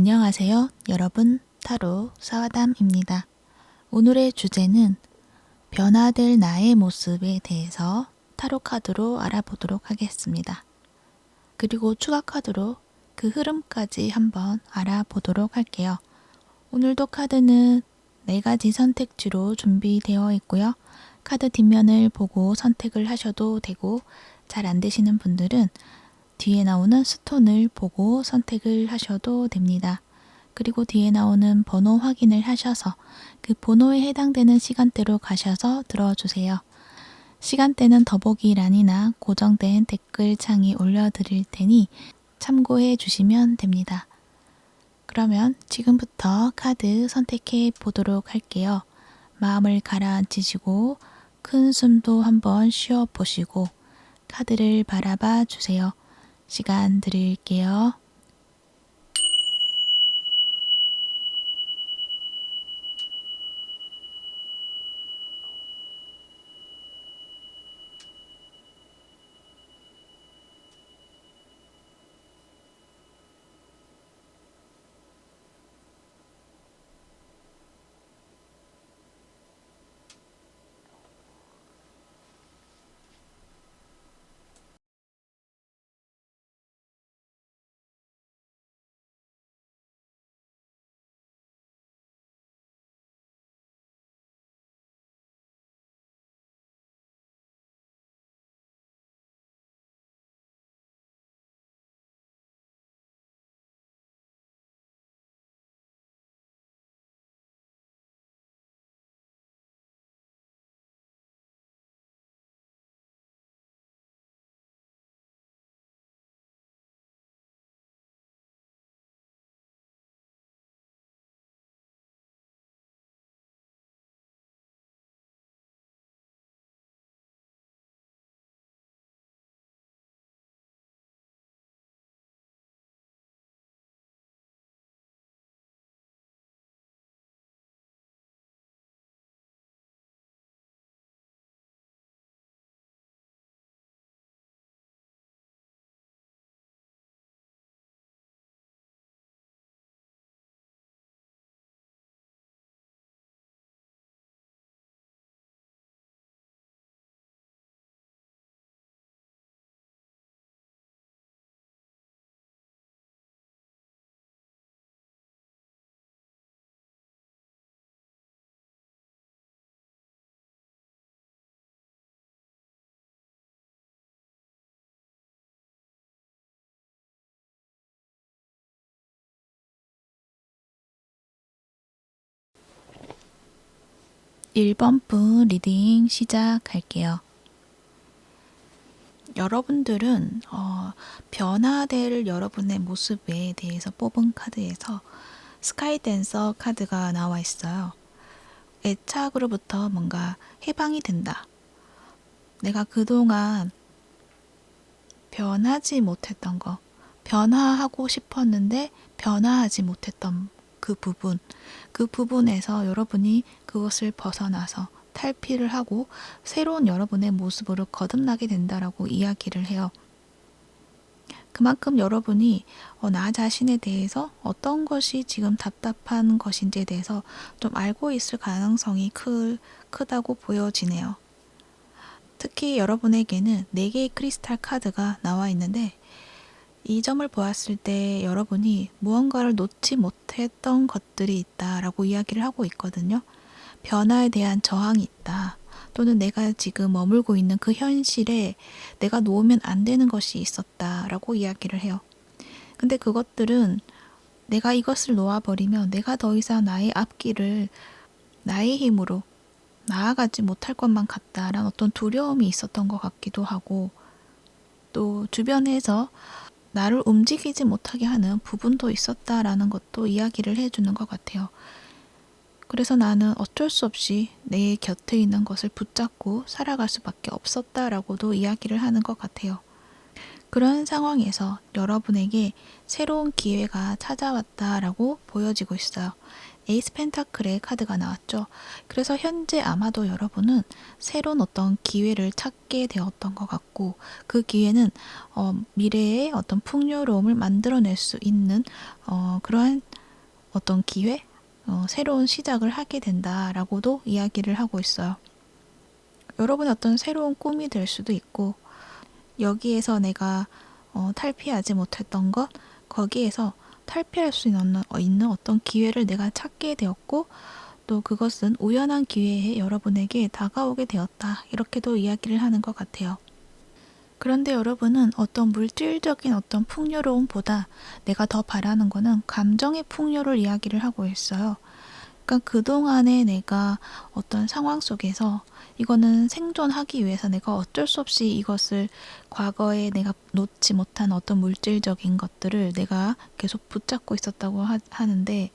안녕하세요. 여러분, 타로 사와담입니다. 오늘의 주제는 변화될 나의 모습에 대해서 타로 카드로 알아보도록 하겠습니다. 그리고 추가 카드로 그 흐름까지 한번 알아보도록 할게요. 오늘도 카드는 4가지 선택지로 준비되어 있고요. 카드 뒷면을 보고 선택을 하셔도 되고, 잘 안 되시는 분들은 뒤에 나오는 스톤을 보고 선택을 하셔도 됩니다. 그리고 뒤에 나오는 번호 확인을 하셔서 그 번호에 해당되는 시간대로 가셔서 들어주세요. 시간대는 더보기란이나 고정된 댓글창에 올려드릴 테니 참고해 주시면 됩니다. 그러면 지금부터 카드 선택해 보도록 할게요. 마음을 가라앉히시고 큰 숨도 한번 쉬어 보시고 카드를 바라봐 주세요. 시간 드릴게요. 일 번 분 리딩 시작할게요. 여러분들은 변화될 여러분의 모습에 대해서 뽑은 카드에서 스카이 댄서 카드가 나와 있어요. 애착으로부터 뭔가 해방이 된다. 내가 그동안 변하지 못했던 거, 변화하고 싶었는데 변화하지 못했던 그 부분에서 여러분이 그것을 벗어나서 탈피를 하고 새로운 여러분의 모습으로 거듭나게 된다라고 이야기를 해요. 그만큼 여러분이 나 자신에 대해서 어떤 것이 지금 답답한 것인지에 대해서 좀 알고 있을 가능성이 크다고 보여지네요. 특히 여러분에게는 4개의 크리스탈 카드가 나와 있는데 이 점을 보았을 때 여러분이 무언가를 놓지 못했던 것들이 있다라고 이야기를 하고 있거든요. 변화에 대한 저항이 있다. 또는 내가 지금 머물고 있는 그 현실에 내가 놓으면 안 되는 것이 있었다라고 이야기를 해요. 근데 그것들은 내가 이것을 놓아버리면 내가 더 이상 나의 앞길을 나의 힘으로 나아가지 못할 것만 같다라는 어떤 두려움이 있었던 것 같기도 하고, 또 주변에서 나를 움직이지 못하게 하는 부분도 있었다라는 것도 이야기를 해주는 것 같아요. 그래서 나는 어쩔 수 없이 내 곁에 있는 것을 붙잡고 살아갈 수밖에 없었다라고도 이야기를 하는 것 같아요. 그런 상황에서 여러분에게 새로운 기회가 찾아왔다라고 보여지고 있어요. 에이스 펜타클의 카드가 나왔죠. 그래서 현재 아마도 여러분은 새로운 어떤 기회를 찾게 되었던 것 같고, 그 기회는 미래의 어떤 풍요로움을 만들어낼 수 있는 그러한 어떤 기회, 새로운 시작을 하게 된다라고도 이야기를 하고 있어요. 여러분의 어떤 새로운 꿈이 될 수도 있고, 여기에서 내가 탈피하지 못했던 것, 거기에서 탈피할 수 있는 어떤 기회를 내가 찾게 되었고, 또 그것은 우연한 기회에 여러분에게 다가오게 되었다. 이렇게도 이야기를 하는 것 같아요. 그런데 여러분은 어떤 물질적인 어떤 풍요로움보다 내가 더 바라는 거는 감정의 풍요를 이야기를 하고 있어요. 그러니까 그동안에 내가 어떤 상황 속에서 이거는 생존하기 위해서 내가 어쩔 수 없이 이것을 과거에 내가 놓지 못한 어떤 물질적인 것들을 내가 계속 붙잡고 있었다고 하는데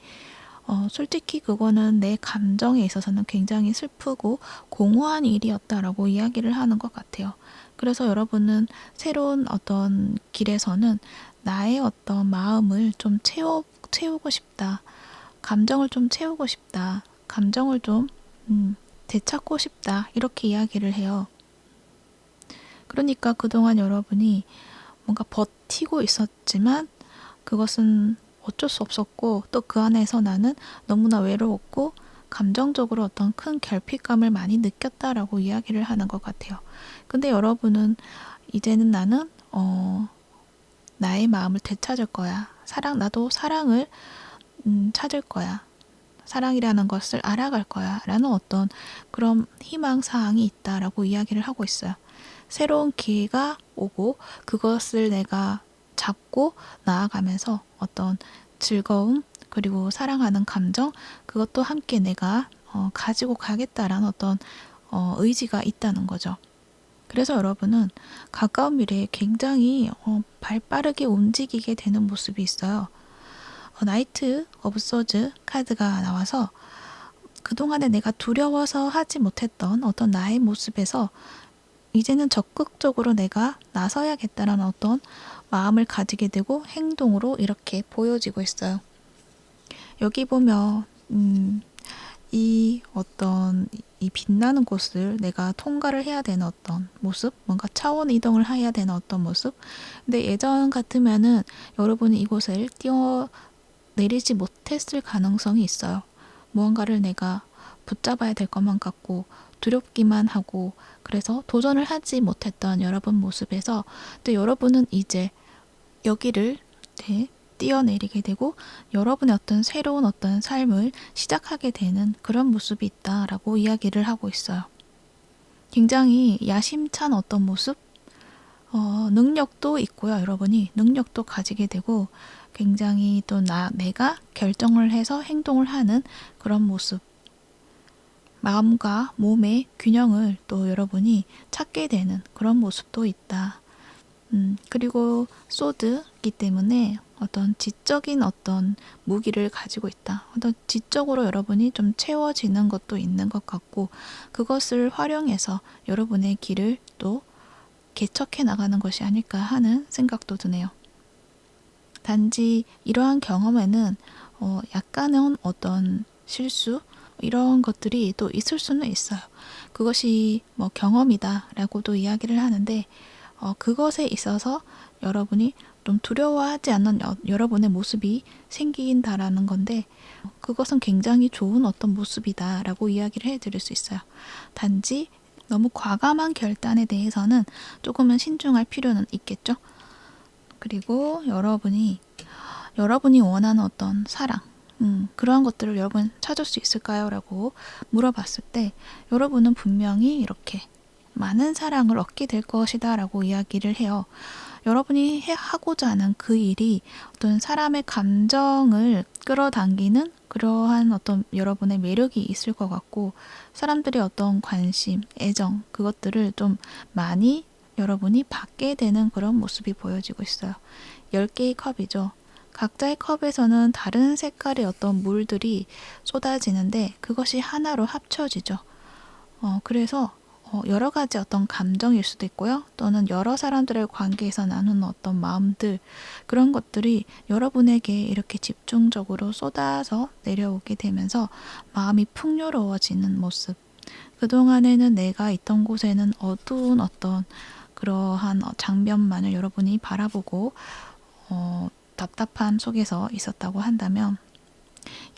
솔직히 그거는 내 감정에 있어서는 굉장히 슬프고 공허한 일이었다라고 이야기를 하는 것 같아요. 그래서 여러분은 새로운 어떤 길에서는 나의 어떤 마음을 좀 채우고 싶다. 감정을 좀 채우고 싶다. 감정을 좀 되찾고 싶다. 이렇게 이야기를 해요. 그러니까 그동안 여러분이 뭔가 버티고 있었지만 그것은 어쩔 수 없었고, 또 그 안에서 나는 너무나 외로웠고 감정적으로 어떤 큰 결핍감을 많이 느꼈다라고 이야기를 하는 것 같아요. 근데 여러분은 이제는 나는 나의 마음을 되찾을 거야. 나도 사랑을 찾을 거야. 사랑이라는 것을 알아갈 거야. 라는 어떤 그런 희망사항이 있다라고 이야기를 하고 있어요. 새로운 기회가 오고 그것을 내가 잡고 나아가면서 어떤 즐거움, 그리고 사랑하는 감정, 그것도 함께 내가 가지고 가겠다라는 어떤 의지가 있다는 거죠. 그래서 여러분은 가까운 미래에 굉장히 발빠르게 움직이게 되는 모습이 있어요. 나이트 오브 소즈 카드가 나와서 그동안에 내가 두려워서 하지 못했던 어떤 나의 모습에서 이제는 적극적으로 내가 나서야겠다라는 어떤 마음을 가지게 되고 행동으로 이렇게 보여지고 있어요. 여기 보면 이 빛나는 곳을 내가 통과를 해야 되는 어떤 모습, 뭔가 차원 이동을 해야 되는 어떤 모습. 근데 예전 같으면은 여러분이 이곳을 뛰어내리지 못했을 가능성이 있어요. 무언가를 내가 붙잡아야 될 것만 같고 두렵기만 하고, 그래서 도전을 하지 못했던 여러분 모습에서 또 여러분은 이제 여기를 뛰어내리게 되고 여러분의 어떤 새로운 어떤 삶을 시작하게 되는 그런 모습이 있다라고 이야기를 하고 있어요. 굉장히 야심찬 어떤 모습, 능력도 있고요. 여러분이 능력도 가지게 되고 굉장히 또 내가 결정을 해서 행동을 하는 그런 모습, 마음과 몸의 균형을 또 여러분이 찾게 되는 그런 모습도 있다. 그리고 소드이기 때문에 어떤 지적인 어떤 무기를 가지고 있다. 어떤 지적으로 여러분이 좀 채워지는 것도 있는 것 같고, 그것을 활용해서 여러분의 길을 또 개척해 나가는 것이 아닐까 하는 생각도 드네요. 단지 이러한 경험에는 약간은 어떤 실수, 이런 것들이 또 있을 수는 있어요. 그것이 뭐 경험이다라고도 이야기를 하는데 그것에 있어서 여러분이 좀 두려워하지 않는 여러분의 모습이 생긴다라는 건데, 그것은 굉장히 좋은 어떤 모습이다라고 이야기를 해드릴 수 있어요. 단지 너무 과감한 결단에 대해서는 조금은 신중할 필요는 있겠죠. 그리고 여러분이 원하는 어떤 사랑, 그러한 것들을 여러분 찾을 수 있을까요? 라고 물어봤을 때 여러분은 분명히 이렇게 많은 사랑을 얻게 될 것이다 라고 이야기를 해요. 여러분이 하고자 하는 그 일이 어떤 사람의 감정을 끌어당기는 그러한 어떤 여러분의 매력이 있을 것 같고, 사람들의 어떤 관심, 애정, 그것들을 좀 많이 여러분이 받게 되는 그런 모습이 보여지고 있어요. 10개의 컵이죠. 각자의 컵에서는 다른 색깔의 어떤 물들이 쏟아지는데 그것이 하나로 합쳐지죠. 그래서 여러 가지 어떤 감정일 수도 있고요. 또는 여러 사람들의 관계에서 나누는 어떤 마음들, 그런 것들이 여러분에게 이렇게 집중적으로 쏟아져 내려오게 되면서 마음이 풍요로워지는 모습. 그동안에는 내가 있던 곳에는 어두운 어떤 그러한 장면만을 여러분이 바라보고 답답함 속에서 있었다고 한다면,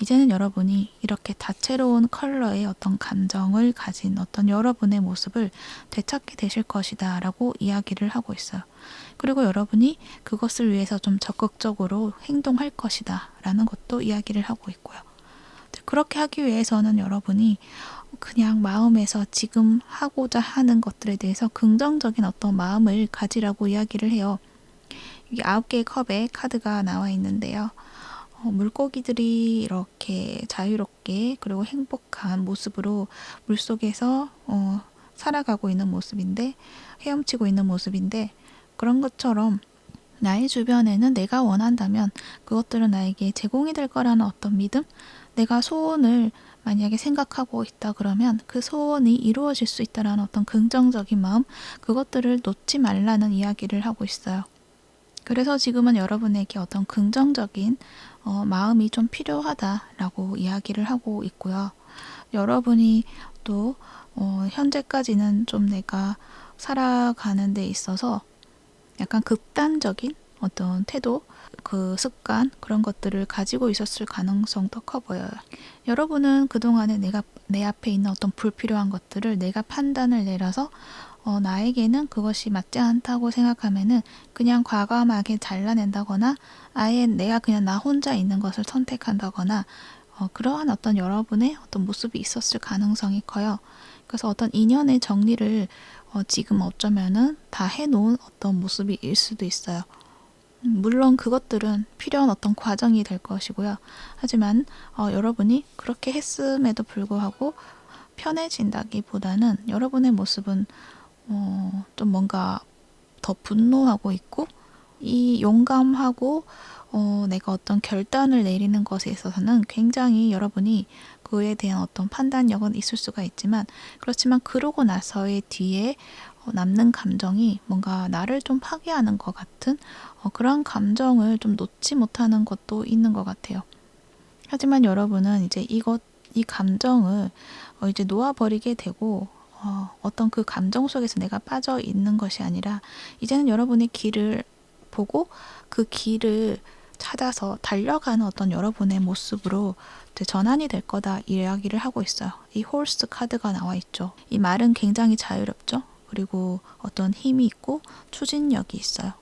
이제는 여러분이 이렇게 다채로운 컬러의 어떤 감정을 가진 어떤 여러분의 모습을 되찾게 되실 것이다 라고 이야기를 하고 있어요. 그리고 여러분이 그것을 위해서 좀 적극적으로 행동할 것이다 라는 것도 이야기를 하고 있고요. 그렇게 하기 위해서는 여러분이 그냥 마음에서 지금 하고자 하는 것들에 대해서 긍정적인 어떤 마음을 가지라고 이야기를 해요. 여기 9개의 컵에 카드가 나와 있는데요. 물고기들이 이렇게 자유롭게 그리고 행복한 모습으로 물속에서 살아가고 있는 모습인데, 헤엄치고 있는 모습인데, 그런 것처럼 나의 주변에는 내가 원한다면 그것들은 나에게 제공이 될 거라는 어떤 믿음, 내가 소원을 만약에 생각하고 있다 그러면 그 소원이 이루어질 수 있다라는 어떤 긍정적인 마음, 그것들을 놓지 말라는 이야기를 하고 있어요. 그래서 지금은 여러분에게 어떤 긍정적인 마음이 좀 필요하다라고 이야기를 하고 있고요. 여러분이 또 현재까지는 좀 내가 살아가는 데 있어서 약간 극단적인 어떤 태도, 그 습관, 그런 것들을 가지고 있었을 가능성도 커 보여요. 여러분은 그동안에 내 앞에 있는 어떤 불필요한 것들을 내가 판단을 내려서 나에게는 그것이 맞지 않다고 생각하면은 그냥 과감하게 잘라낸다거나 아예 내가 그냥 나 혼자 있는 것을 선택한다거나 그러한 어떤 여러분의 어떤 모습이 있었을 가능성이 커요. 그래서 어떤 인연의 정리를 지금 어쩌면은 다 해놓은 어떤 모습일 수도 있어요. 물론 그것들은 필요한 어떤 과정이 될 것이고요. 하지만 여러분이 그렇게 했음에도 불구하고 편해진다기보다는 여러분의 모습은 좀 뭔가 더 분노하고 있고, 이 용감하고 내가 어떤 결단을 내리는 것에 있어서는 굉장히 여러분이 그에 대한 어떤 판단력은 있을 수가 있지만, 그렇지만 그러고 나서의 뒤에 남는 감정이 뭔가 나를 좀 파괴하는 것 같은 그러한 감정을 좀 놓지 못하는 것도 있는 것 같아요. 하지만 여러분은 이제 이 감정을 이제 놓아버리게 되고, 어떤 그 감정 속에서 내가 빠져 있는 것이 아니라 이제는 여러분의 길을 보고 그 길을 찾아서 달려가는 어떤 여러분의 모습으로 이제 전환이 될 거다 이야기를 하고 있어요. 이 홀스 카드가 나와 있죠. 이 말은 굉장히 자유롭죠. 그리고 어떤 힘이 있고 추진력이 있어요.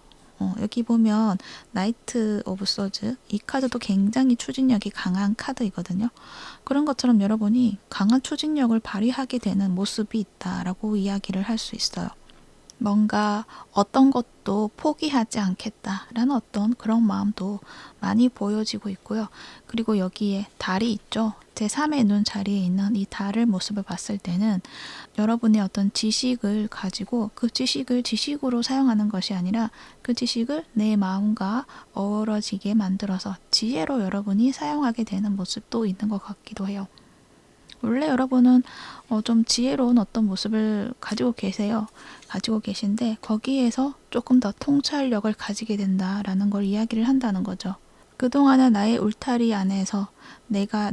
여기 보면 나이트 오브 소즈, 이 카드도 굉장히 추진력이 강한 카드이거든요. 그런 것처럼 여러분이 강한 추진력을 발휘하게 되는 모습이 있다라고 이야기를 할 수 있어요. 뭔가 어떤 것도 포기하지 않겠다라는 어떤 그런 마음도 많이 보여지고 있고요. 그리고 여기에 달이 있죠. 제3의 눈 자리에 있는 이 달을 모습을 봤을 때는 여러분의 어떤 지식을 가지고 그 지식을 지식으로 사용하는 것이 아니라 그 지식을 내 마음과 어우러지게 만들어서 지혜로 여러분이 사용하게 되는 모습도 있는 것 같기도 해요. 원래 여러분은 좀 지혜로운 어떤 모습을 가지고 계세요. 가지고 계신데 거기에서 조금 더 통찰력을 가지게 된다라는 걸 이야기를 한다는 거죠. 그동안은 나의 울타리 안에서 내가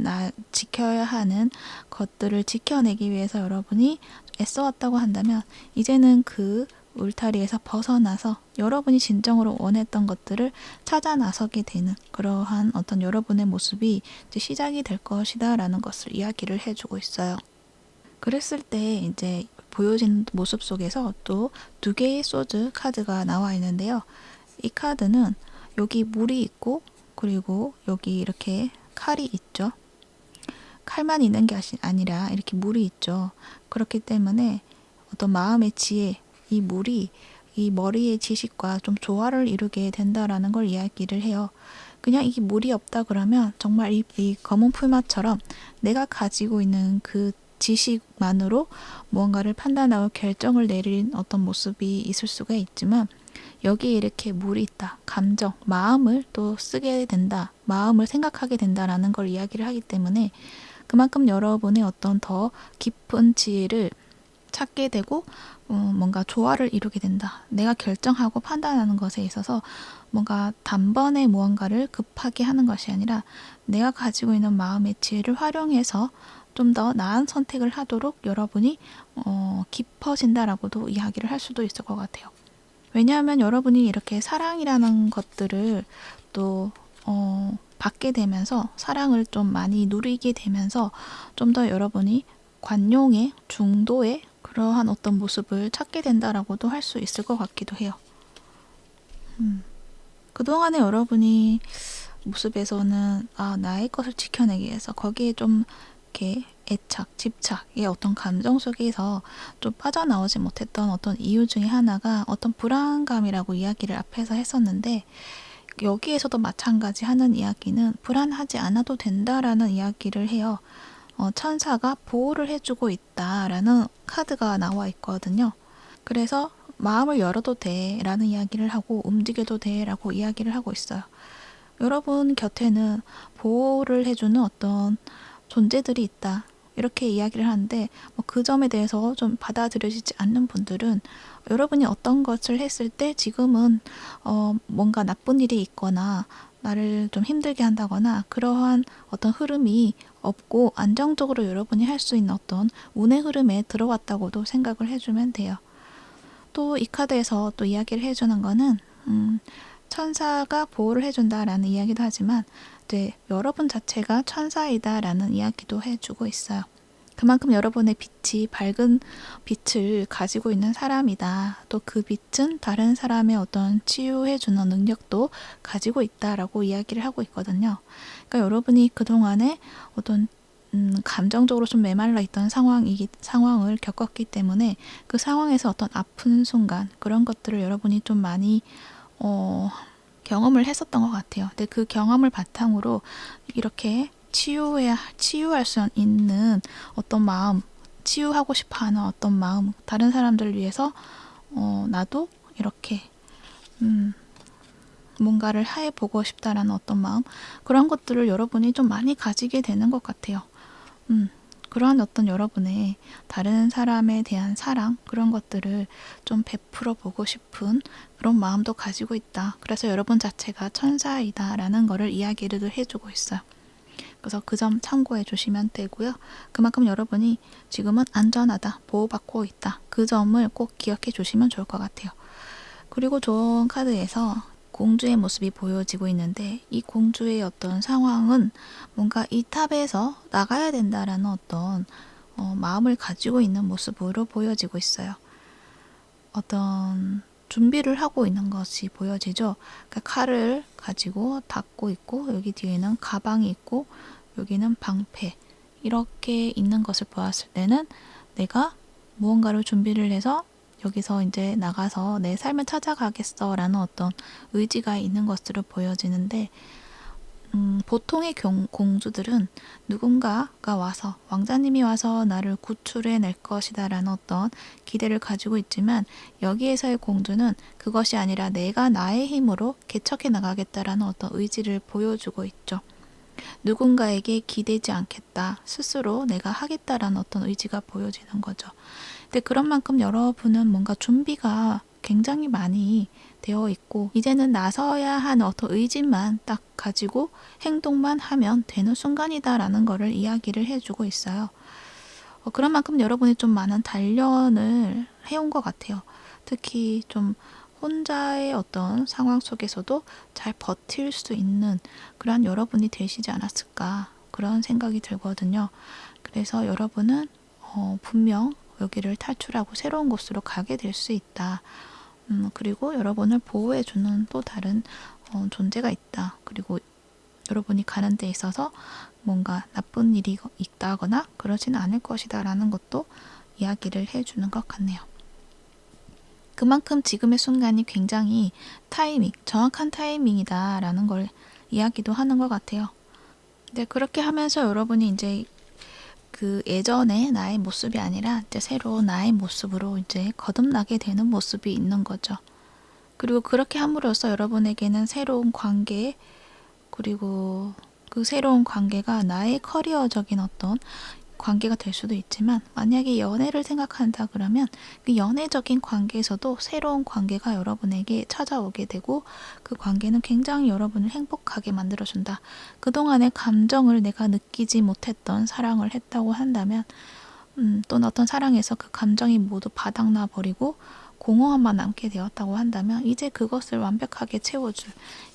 지켜야 하는 것들을 지켜내기 위해서 여러분이 애써왔다고 한다면, 이제는 그 울타리에서 벗어나서 여러분이 진정으로 원했던 것들을 찾아 나서게 되는 그러한 어떤 여러분의 모습이 이제 시작이 될 것이다 라는 것을 이야기를 해주고 있어요. 그랬을 때 이제 보여진 모습 속에서 또 2개의 소드 카드가 나와 있는데요. 이 카드는 여기 물이 있고 그리고 여기 이렇게 칼이 있죠. 칼만 있는 게 아니라 이렇게 물이 있죠. 그렇기 때문에 어떤 마음의 지혜, 이 물이 이 머리의 지식과 좀 조화를 이루게 된다라는 걸 이야기를 해요. 그냥 이게 물이 없다 그러면 정말 이 검은 풀맛처럼 내가 가지고 있는 그 지식만으로 무언가를 판단하고 결정을 내린 어떤 모습이 있을 수가 있지만, 여기에 이렇게 물이 있다. 감정, 마음을 또 쓰게 된다. 마음을 생각하게 된다라는 걸 이야기를 하기 때문에 그만큼 여러분의 어떤 더 깊은 지혜를 찾게 되고 뭔가 조화를 이루게 된다. 내가 결정하고 판단하는 것에 있어서 뭔가 단번에 무언가를 급하게 하는 것이 아니라 내가 가지고 있는 마음의 지혜를 활용해서 좀 더 나은 선택을 하도록 여러분이 깊어진다라고도 이야기를 할 수도 있을 것 같아요. 왜냐하면 여러분이 이렇게 사랑이라는 것들을 또 받게 되면서 사랑을 좀 많이 누리게 되면서 좀 더 여러분이 관용의 중도의 그러한 어떤 모습을 찾게 된다라고도 할 수 있을 것 같기도 해요. 그동안에 여러분이 모습에서는 나의 것을 지켜내기 위해서 거기에 좀 이렇게 애착, 집착의 어떤 감정 속에서 좀 빠져나오지 못했던 어떤 이유 중에 하나가 어떤 불안감이라고 이야기를 앞에서 했었는데, 여기에서도 마찬가지 하는 이야기는 불안하지 않아도 된다라는 이야기를 해요. 천사가 보호를 해주고 있다라는 카드가 나와 있거든요. 그래서 마음을 열어도 돼 라는 이야기를 하고 움직여도 돼 라고 이야기를 하고 있어요. 여러분 곁에는 보호를 해주는 어떤 존재들이 있다, 이렇게 이야기를 하는데 그 점에 대해서 좀 받아들여지지 않는 분들은 여러분이 어떤 것을 했을 때 지금은 뭔가 나쁜 일이 있거나 나를 좀 힘들게 한다거나 그러한 어떤 흐름이 없고 안정적으로 여러분이 할 수 있는 어떤 운의 흐름에 들어왔다고도 생각을 해주면 돼요. 또 이 카드에서 또 이야기를 해주는 거는 천사가 보호를 해준다라는 이야기도 하지만 이제 여러분 자체가 천사이다라는 이야기도 해주고 있어요. 그만큼 여러분의 빛이 밝은 빛을 가지고 있는 사람이다. 또 그 빛은 다른 사람의 어떤 치유해주는 능력도 가지고 있다라고 이야기를 하고 있거든요. 그러니까 여러분이 그동안에 어떤 감정적으로 좀 메말라 있던 상황을 겪었기 때문에 그 상황에서 어떤 아픈 순간 그런 것들을 여러분이 좀 많이 경험을 했었던 것 같아요. 근데 그 경험을 바탕으로 이렇게 치유할 수 있는 어떤 마음, 치유하고 싶어 하는 어떤 마음, 다른 사람들을 위해서 나도 이렇게 뭔가를 해보고 싶다라는 어떤 마음, 그런 것들을 여러분이 좀 많이 가지게 되는 것 같아요. 그러한 어떤 여러분의 다른 사람에 대한 사랑, 그런 것들을 좀 베풀어 보고 싶은 그런 마음도 가지고 있다. 그래서 여러분 자체가 천사이다 라는 거를 이야기를 해주고 있어요. 그래서 그 점 참고해 주시면 되고요. 그만큼 여러분이 지금은 안전하다, 보호받고 있다, 그 점을 꼭 기억해 주시면 좋을 것 같아요. 그리고 좋은 카드에서 공주의 모습이 보여지고 있는데, 이 공주의 어떤 상황은 뭔가 이 탑에서 나가야 된다라는 어떤 마음을 가지고 있는 모습으로 보여지고 있어요. 어떤 준비를 하고 있는 것이 보여지죠. 그러니까 칼을 가지고 닫고 있고, 여기 뒤에는 가방이 있고, 여기는 방패, 이렇게 있는 것을 보았을 때는 내가 무언가를 준비를 해서 여기서 이제 나가서 내 삶을 찾아가겠어 라는 어떤 의지가 있는 것으로 보여지는데, 보통의 공주들은 누군가가 와서, 왕자님이 와서 나를 구출해 낼 것이다 라는 어떤 기대를 가지고 있지만, 여기에서의 공주는 그것이 아니라 내가 나의 힘으로 개척해 나가겠다라는 어떤 의지를 보여주고 있죠. 누군가에게 기대지 않겠다, 스스로 내가 하겠다라는 어떤 의지가 보여지는 거죠. 근데 그런 만큼 여러분은 뭔가 준비가 굉장히 많이 되어 있고, 이제는 나서야 하는 어떤 의지만 딱 가지고 행동만 하면 되는 순간이다라는 거를 이야기를 해주고 있어요. 그런 만큼 여러분이 좀 많은 단련을 해온 것 같아요. 특히 좀 혼자의 어떤 상황 속에서도 잘 버틸 수 있는 그런 여러분이 되시지 않았을까, 그런 생각이 들거든요. 그래서 여러분은 분명 여기를 탈출하고 새로운 곳으로 가게 될 수 있다. 그리고 여러분을 보호해주는 또 다른 존재가 있다. 그리고 여러분이 가는 데 있어서 뭔가 나쁜 일이 있다거나 그러지는 않을 것이다 라는 것도 이야기를 해주는 것 같네요. 그만큼 지금의 순간이 굉장히 정확한 타이밍이다 라는 걸 이야기도 하는 것 같아요. 근데 그렇게 하면서 여러분이 이제 그 예전의 나의 모습이 아니라 이제 새로 나의 모습으로 이제 거듭나게 되는 모습이 있는 거죠. 그리고 그렇게 함으로써 여러분에게는 새로운 관계, 그리고 그 새로운 관계가 나의 커리어적인 어떤 관계가 될 수도 있지만 만약에 연애를 생각한다 그러면 그 연애적인 관계에서도 새로운 관계가 여러분에게 찾아오게 되고 그 관계는 굉장히 여러분을 행복하게 만들어준다. 그동안의 감정을 내가 느끼지 못했던 사랑을 했다고 한다면 또는 어떤 사랑에서 그 감정이 모두 바닥나 버리고 공허함만 남게 되었다고 한다면 이제 그것을 완벽하게 채워줄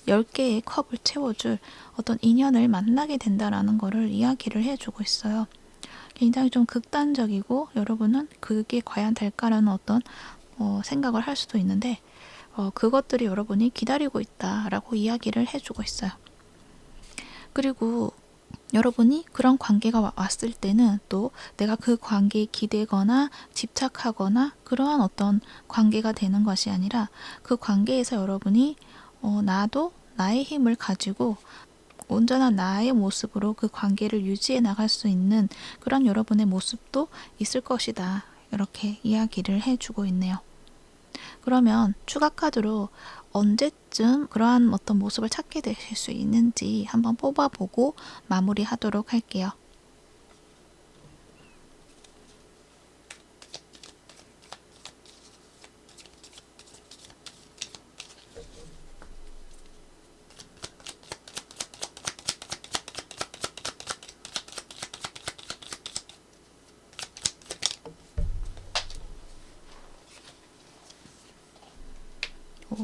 10개의 컵을 채워줄 어떤 인연을 만나게 된다라는 거를 이야기를 해주고 있어요. 굉장히 좀 극단적이고 여러분은 그게 과연 될까라는 어떤 생각을 할 수도 있는데 그것들이 여러분이 기다리고 있다라고 이야기를 해주고 있어요. 그리고 여러분이 그런 관계가 왔을 때는 또 내가 그 관계에 기대거나 집착하거나 그러한 어떤 관계가 되는 것이 아니라 그 관계에서 여러분이 나도 나의 힘을 가지고 온전한 나의 모습으로 그 관계를 유지해 나갈 수 있는 그런 여러분의 모습도 있을 것이다. 이렇게 이야기를 해주고 있네요. 그러면 추가 카드로 언제쯤 그러한 어떤 모습을 찾게 되실 수 있는지 한번 뽑아보고 마무리하도록 할게요. 오.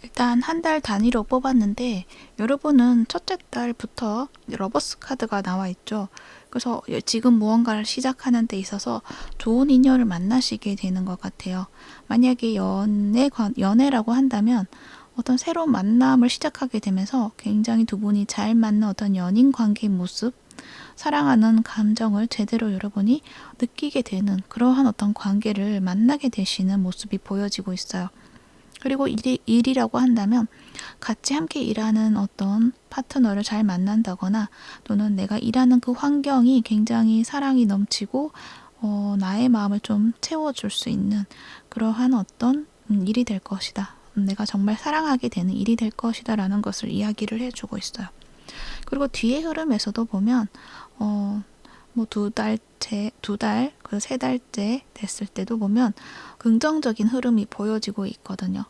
일단 한 달 단위로 뽑았는데 여러분은 첫째 달부터 러버스 카드가 나와 있죠. 그래서 지금 무언가를 시작하는 데 있어서 좋은 인연을 만나시게 되는 것 같아요. 만약에 연애라고 한다면 어떤 새로운 만남을 시작하게 되면서 굉장히 두 분이 잘 맞는 어떤 연인 관계의 모습, 사랑하는 감정을 제대로 여러분이 느끼게 되는 그러한 어떤 관계를 만나게 되시는 모습이 보여지고 있어요. 그리고 일이라고 한다면 같이 함께 일하는 어떤 파트너를 잘 만난다거나 또는 내가 일하는 그 환경이 굉장히 사랑이 넘치고 나의 마음을 좀 채워줄 수 있는 그러한 어떤 일이 될 것이다. 내가 정말 사랑하게 되는 일이 될 것이다 라는 것을 이야기를 해주고 있어요. 그리고 뒤의 흐름에서도 보면 뭐 2달, 그 3달째 됐을 때도 보면 긍정적인 흐름이 보여지고 있거든요.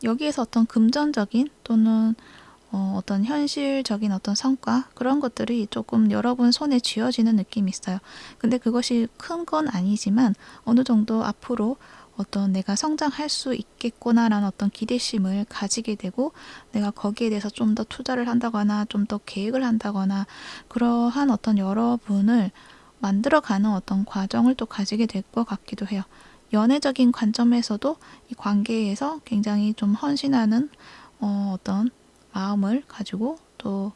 여기에서 어떤 금전적인 또는 어떤 현실적인 어떤 성과 그런 것들이 조금 여러분 손에 쥐어지는 느낌이 있어요. 근데 그것이 큰 건 아니지만 어느 정도 앞으로 어떤 내가 성장할 수 있겠구나라는 어떤 기대심을 가지게 되고 내가 거기에 대해서 좀 더 투자를 한다거나 좀 더 계획을 한다거나 그러한 어떤 여러분을 만들어가는 어떤 과정을 또 가지게 될 것 같기도 해요. 연애적인 관점에서도 이 관계에서 굉장히 좀 헌신하는 어떤 마음을 가지고 또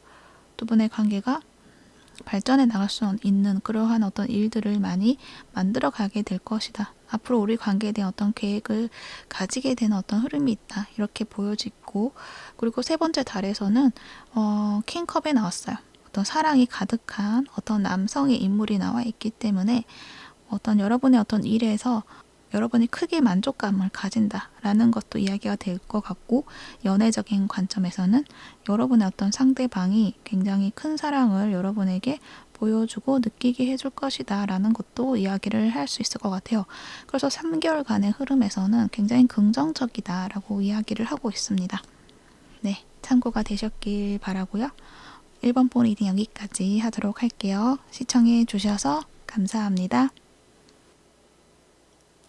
두 분의 관계가 발전해 나갈 수 있는 그러한 어떤 일들을 많이 만들어 가게 될 것이다. 앞으로 우리 관계에 대한 어떤 계획을 가지게 되는 어떤 흐름이 있다. 이렇게 보여지고 그리고 세 번째 달에서는 킹컵에 나왔어요. 어떤 사랑이 가득한 어떤 남성의 인물이 나와 있기 때문에 어떤 여러분의 어떤 일에서 여러분이 크게 만족감을 가진다라는 것도 이야기가 될 것 같고 연애적인 관점에서는 여러분의 어떤 상대방이 굉장히 큰 사랑을 여러분에게 보여주고 느끼게 해줄 것이다 라는 것도 이야기를 할 수 있을 것 같아요. 그래서 3개월간의 흐름에서는 굉장히 긍정적이다 라고 이야기를 하고 있습니다. 네, 참고가 되셨길 바라고요. 1번 폰 리딩 여기까지 하도록 할게요. 시청해 주셔서 감사합니다.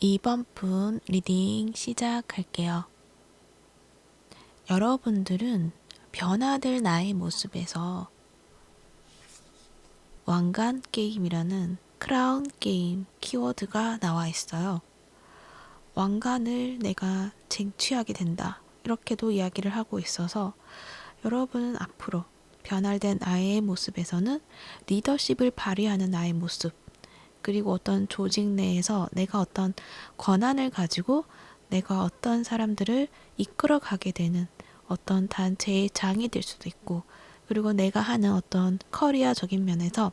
2번 분 리딩 시작할게요. 여러분들은 변화될 나의 모습에서 왕관 게임이라는 크라운 게임 키워드가 나와 있어요. 왕관을 내가 쟁취하게 된다. 이렇게도 이야기를 하고 있어서 여러분은 앞으로 변화된 나의 모습에서는 리더십을 발휘하는 나의 모습 그리고 어떤 조직 내에서 내가 어떤 권한을 가지고 내가 어떤 사람들을 이끌어 가게 되는 어떤 단체의 장이 될 수도 있고, 그리고 내가 하는 어떤 커리어적인 면에서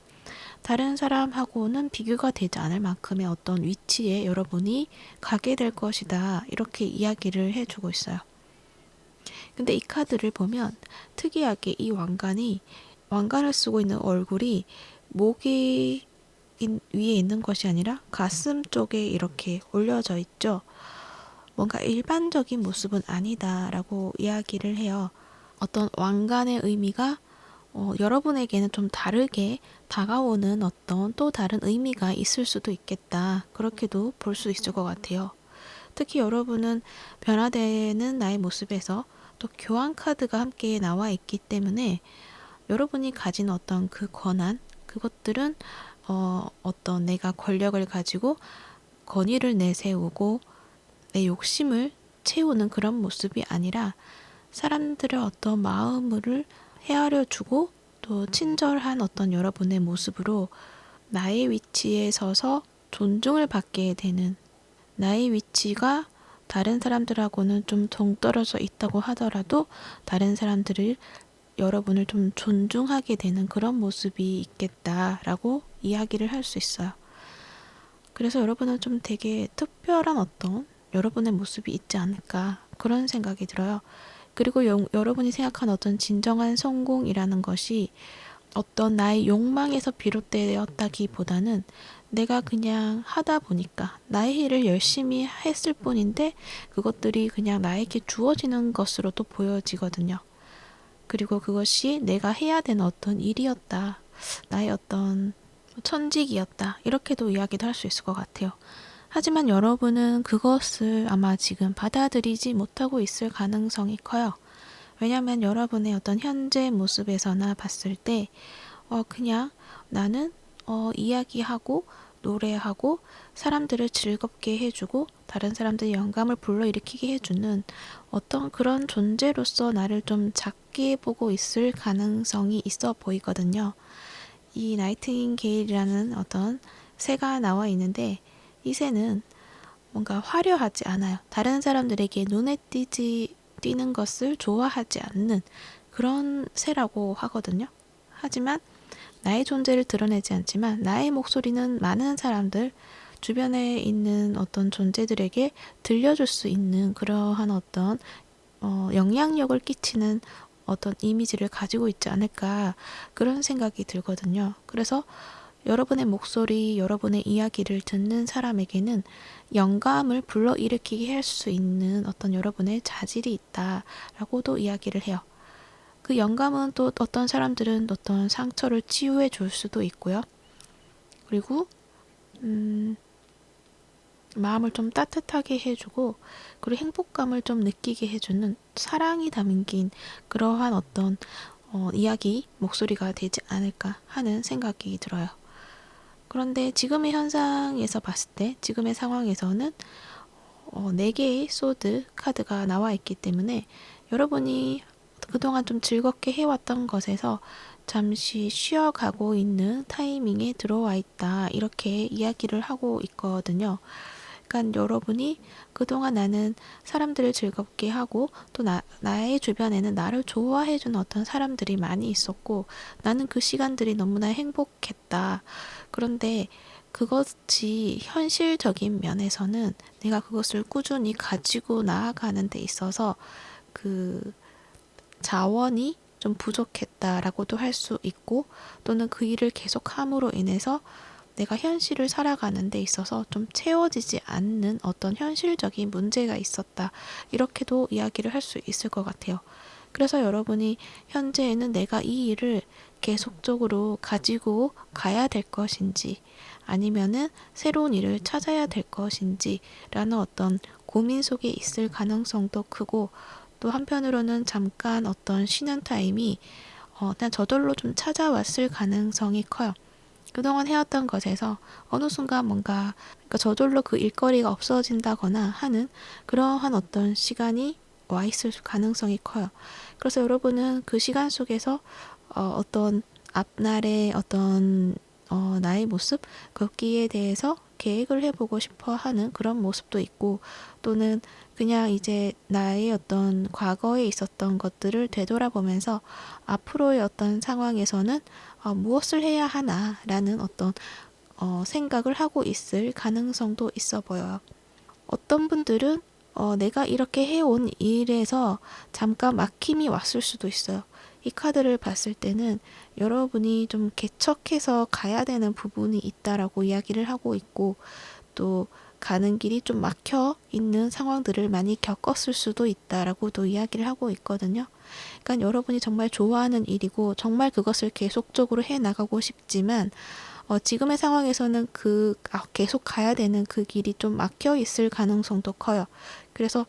다른 사람하고는 비교가 되지 않을 만큼의 어떤 위치에 여러분이 가게 될 것이다. 이렇게 이야기를 해주고 있어요. 근데 이 카드를 보면 특이하게 이 왕관을 쓰고 있는 얼굴이 목이 위에 있는 것이 아니라 가슴 쪽에 이렇게 올려져 있죠. 뭔가 일반적인 모습은 아니다라고 이야기를 해요. 어떤 왕관의 의미가 여러분에게는 좀 다르게 다가오는 어떤 또 다른 의미가 있을 수도 있겠다. 그렇게도 볼 수 있을 것 같아요. 특히 여러분은 변화되는 나의 모습에서 또 교환 카드가 함께 나와 있기 때문에 여러분이 가진 어떤 그 권한, 그것들은 어떤 내가 권력을 가지고 권위를 내세우고 내 욕심을 채우는 그런 모습이 아니라 사람들의 어떤 마음을 헤아려 주고 또 친절한 어떤 여러분의 모습으로 나의 위치에 서서 존중을 받게 되는, 나의 위치가 다른 사람들하고는 좀 동떨어져 있다고 하더라도 다른 사람들을 여러분을 좀 존중하게 되는 그런 모습이 있겠다라고 이야기를 할 수 있어요. 그래서 여러분은 좀 되게 특별한 어떤 여러분의 모습이 있지 않을까 그런 생각이 들어요. 그리고 여러분이 생각한 어떤 진정한 성공이라는 것이 어떤 나의 욕망에서 비롯되었다기보다는 내가 그냥 하다 보니까 나의 일을 열심히 했을 뿐인데 그것들이 그냥 나에게 주어지는 것으로도 보여지거든요. 그리고 그것이 내가 해야 되는 어떤 일이었다. 나의 어떤 천직이었다. 이렇게도 이야기도 할 수 있을 것 같아요. 하지만 여러분은 그것을 아마 지금 받아들이지 못하고 있을 가능성이 커요. 왜냐하면 여러분의 어떤 현재 모습에서나 봤을 때 그냥 나는 이야기하고 노래하고 사람들을 즐겁게 해주고 다른 사람들의 영감을 불러일으키게 해주는 어떤 그런 존재로서 나를 좀 작게 보고 있을 가능성이 있어 보이거든요. 이 나이팅게일이라는 어떤 새가 나와 있는데 이 새는 뭔가 화려하지 않아요. 다른 사람들에게 눈에 띄는 것을 좋아하지 않는 그런 새라고 하거든요. 하지만 나의 존재를 드러내지 않지만 나의 목소리는 많은 사람들, 주변에 있는 어떤 존재들에게 들려줄 수 있는 그러한 어떤 영향력을 끼치는 어떤 이미지를 가지고 있지 않을까 그런 생각이 들거든요. 그래서 여러분의 목소리, 여러분의 이야기를 듣는 사람에게는 영감을 불러일으키게 할 수 있는 어떤 여러분의 자질이 있다라고도 이야기를 해요. 그 영감은 또 어떤 사람들은 어떤 상처를 치유해 줄 수도 있고요. 그리고 마음을 좀 따뜻하게 해주고 그리고 행복감을 좀 느끼게 해주는 사랑이 담긴 그러한 어떤 이야기, 목소리가 되지 않을까 하는 생각이 들어요. 그런데 지금의 현상에서 봤을 때 지금의 상황에서는 4개의 소드 카드가 나와 있기 때문에 여러분이 그동안 좀 즐겁게 해왔던 것에서 잠시 쉬어가고 있는 타이밍에 들어와 있다. 이렇게 이야기를 하고 있거든요. 그러니까 여러분이 그동안 나는 사람들을 즐겁게 하고 또 나의 주변에는 나를 좋아해주는 어떤 사람들이 많이 있었고 나는 그 시간들이 너무나 행복했다. 그런데 그것이 현실적인 면에서는 내가 그것을 꾸준히 가지고 나아가는 데 있어서 그 자원이 좀 부족했다라고도 할 수 있고 또는 그 일을 계속함으로 인해서 내가 현실을 살아가는 데 있어서 좀 채워지지 않는 어떤 현실적인 문제가 있었다. 이렇게도 이야기를 할 수 있을 것 같아요. 그래서 여러분이 현재에는 내가 이 일을 계속적으로 가지고 가야 될 것인지 아니면은 새로운 일을 찾아야 될 것인지 라는 어떤 고민 속에 있을 가능성도 크고 또 한편으로는 잠깐 어떤 쉬는 타임이 그냥 저절로 좀 찾아왔을 가능성이 커요. 그동안 해왔던 것에서 어느 순간 뭔가 그러니까 저절로 그 일거리가 없어진다거나 하는 그러한 어떤 시간이 와 있을 가능성이 커요. 그래서 여러분은 그 시간 속에서 어떤 앞날의 어떤 나의 모습, 거기에 대해서 계획을 해보고 싶어 하는 그런 모습도 있고, 또는 그냥 이제 나의 어떤 과거에 있었던 것들을 되돌아보면서 앞으로의 어떤 상황에서는 무엇을 해야 하나라는 어떤 생각을 하고 있을 가능성도 있어 보여요. 어떤 분들은 내가 이렇게 해온 일에서 잠깐 막힘이 왔을 수도 있어요. 이 카드를 봤을 때는 여러분이 좀 개척해서 가야 되는 부분이 있다라고 이야기를 하고 있고, 또 가는 길이 좀 막혀 있는 상황들을 많이 겪었을 수도 있다라고도 이야기를 하고 있거든요. 그러니까 여러분이 정말 좋아하는 일이고 정말 그것을 계속적으로 해 나가고 싶지만 지금의 상황에서는 계속 가야 되는 그 길이 좀 막혀 있을 가능성도 커요. 그래서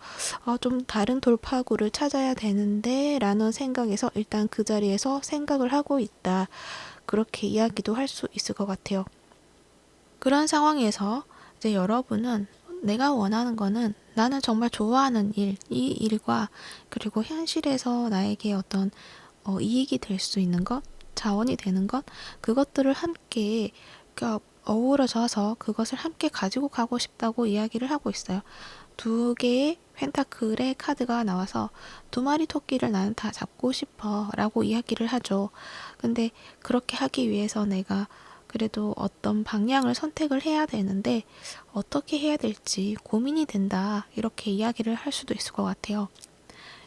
좀 다른 돌파구를 찾아야 되는데 라는 생각에서 일단 그 자리에서 생각을 하고 있다. 그렇게 이야기도 할 수 있을 것 같아요. 그런 상황에서 이제 여러분은 내가 원하는 거는 나는 정말 좋아하는 일, 이 일과 그리고 현실에서 나에게 어떤 이익이 될 수 있는 것, 자원이 되는 것, 그것들을 함께 어우러져서 그것을 함께 가지고 가고 싶다고 이야기를 하고 있어요. 두 개의 펜타클의 카드가 나와서 두 마리 토끼를 나는 다 잡고 싶어 라고 이야기를 하죠. 근데 그렇게 하기 위해서 내가 그래도 어떤 방향을 선택을 해야 되는데 어떻게 해야 될지 고민이 된다. 이렇게 이야기를 할 수도 있을 것 같아요.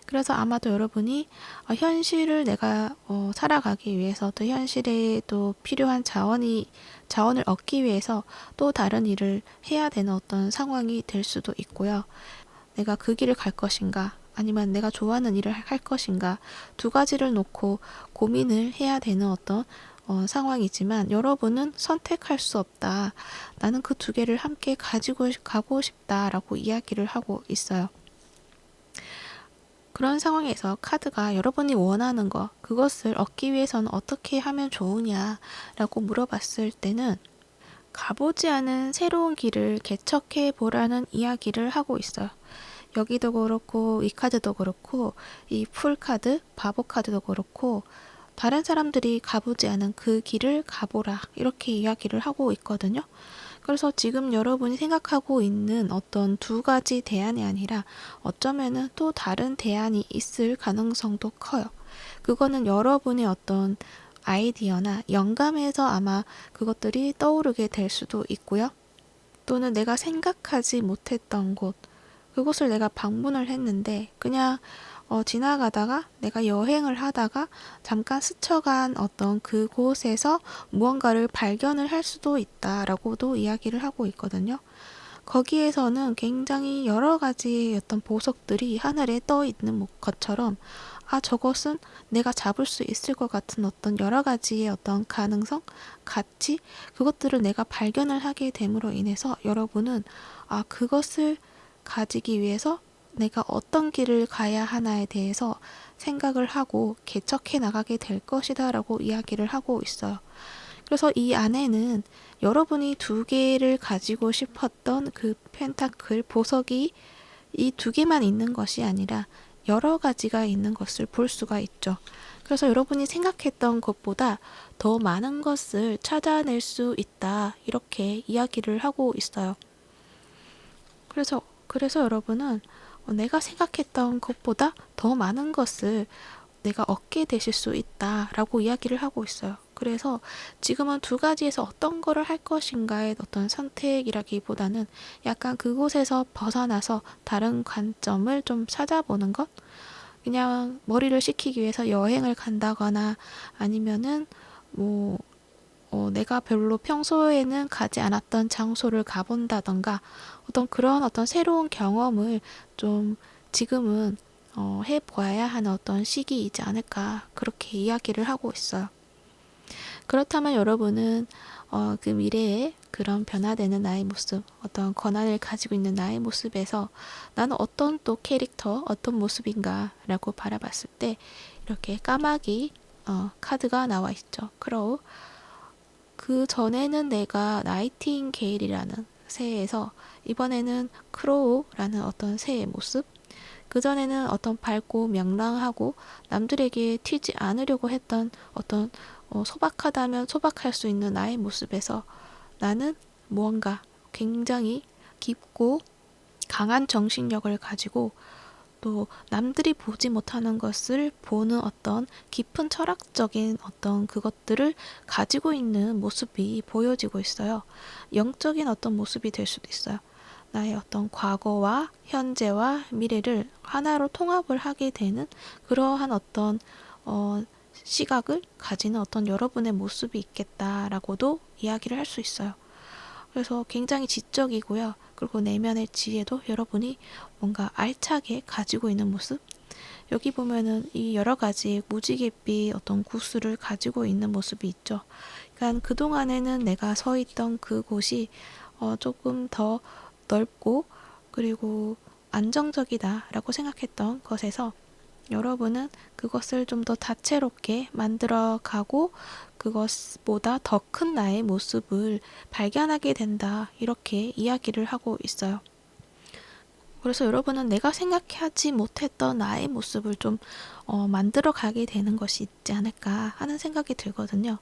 그래서 아마도 여러분이 현실을 내가 살아가기 위해서 또 현실에 또 필요한 자원을 얻기 위해서 또 다른 일을 해야 되는 어떤 상황이 될 수도 있고요. 내가 그 길을 갈 것인가 아니면 내가 좋아하는 일을 할 것인가 두 가지를 놓고 고민을 해야 되는 어떤 상황이지만 여러분은 선택할 수 없다. 나는 그 두 개를 함께 가지고 가고 싶다라고 이야기를 하고 있어요. 그런 상황에서 카드가 여러분이 원하는 것, 그것을 얻기 위해서는 어떻게 하면 좋으냐라고 물어봤을 때는 가보지 않은 새로운 길을 개척해 보라는 이야기를 하고 있어요. 여기도 그렇고 이 카드도 그렇고 이 풀카드, 바보 카드도 그렇고 다른 사람들이 가보지 않은 그 길을 가보라 이렇게 이야기를 하고 있거든요. 그래서 지금 여러분이 생각하고 있는 어떤 두 가지 대안이 아니라 어쩌면은 또 다른 대안이 있을 가능성도 커요. 그거는 여러분의 어떤 아이디어나 영감에서 아마 그것들이 떠오르게 될 수도 있고요. 또는 내가 생각하지 못했던 곳, 그곳을 내가 방문을 했는데 그냥 지나가다가 내가 여행을 하다가 잠깐 스쳐간 어떤 그곳에서 무언가를 발견을 할 수도 있다라고도 이야기를 하고 있거든요. 거기에서는 굉장히 여러 가지의 어떤 보석들이 하늘에 떠 있는 것처럼 저것은 내가 잡을 수 있을 것 같은 어떤 여러 가지의 어떤 가능성, 가치, 그것들을 내가 발견을 하게 됨으로 인해서 여러분은 그것을 가지기 위해서 내가 어떤 길을 가야 하나에 대해서 생각을 하고 개척해 나가게 될 것이다 라고 이야기를 하고 있어요. 그래서 이 안에는 여러분이 두 개를 가지고 싶었던 그 펜타클 보석이 이 두 개만 있는 것이 아니라 여러 가지가 있는 것을 볼 수가 있죠. 그래서 여러분이 생각했던 것보다 더 많은 것을 찾아낼 수 있다. 이렇게 이야기를 하고 있어요. 그래서 여러분은 내가 생각했던 것보다 더 많은 것을 내가 얻게 되실 수 있다라고 이야기를 하고 있어요. 그래서 지금은 두 가지에서 어떤 거를 할 것인가의 어떤 선택이라기보다는 약간 그곳에서 벗어나서 다른 관점을 좀 찾아보는 것? 그냥 머리를 식히기 위해서 여행을 간다거나 아니면은 내가 별로 평소에는 가지 않았던 장소를 가본다던가 그런 어떤 새로운 경험을 좀 지금은 해보아야 하는 어떤 시기이지 않을까 그렇게 이야기를 하고 있어요. 그렇다면 여러분은 그 미래에 그런 변화되는 나의 모습, 어떤 권한을 가지고 있는 나의 모습에서 나는 어떤 또 캐릭터, 어떤 모습인가 라고 바라봤을 때 이렇게 까마귀 카드가 나와 있죠. 크로우. 그 전에는 내가 나이팅게일이라는 새에서 이번에는 크로우라는 어떤 새의 모습, 그전에는 어떤 밝고 명랑하고 남들에게 튀지 않으려고 했던 어떤 소박하다면 소박할 수 있는 나의 모습에서 나는 무언가 굉장히 깊고 강한 정신력을 가지고 또 남들이 보지 못하는 것을 보는 어떤 깊은 철학적인 어떤 그것들을 가지고 있는 모습이 보여지고 있어요. 영적인 어떤 모습이 될 수도 있어요. 나의 어떤 과거와 현재와 미래를 하나로 통합을 하게 되는 그러한 어떤 시각을 가지는 어떤 여러분의 모습이 있겠다라고도 이야기를 할 수 있어요. 그래서 굉장히 지적이고요. 그리고 내면의 지혜도 여러분이 뭔가 알차게 가지고 있는 모습. 여기 보면은 이 여러 가지 무지갯빛 어떤 구슬을 가지고 있는 모습이 있죠. 그러니까 그동안에는 내가 서 있던 그곳이 조금 더 넓고 그리고 안정적이다라고 생각했던 것에서 여러분은 그것을 좀 더 다채롭게 만들어가고 그것보다 더 큰 나의 모습을 발견하게 된다. 이렇게 이야기를 하고 있어요. 그래서 여러분은 내가 생각하지 못했던 나의 모습을 좀 만들어 가게 되는 것이 있지 않을까 하는 생각이 들거든요.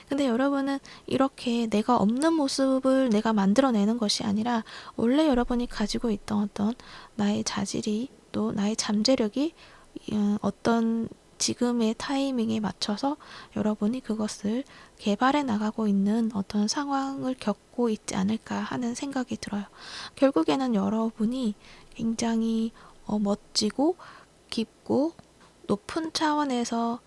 근데 여러분은 이렇게 내가 없는 모습을 내가 만들어내는 것이 아니라 원래 여러분이 가지고 있던 어떤 나의 자질이 또 나의 잠재력이 어떤 지금의 타이밍에 맞춰서 여러분이 그것을 개발해 나가고 있는 어떤 상황을 겪고 있지 않을까 하는 생각이 들어요. 결국에는 여러분이 굉장히 멋지고 깊고 높은 차원에서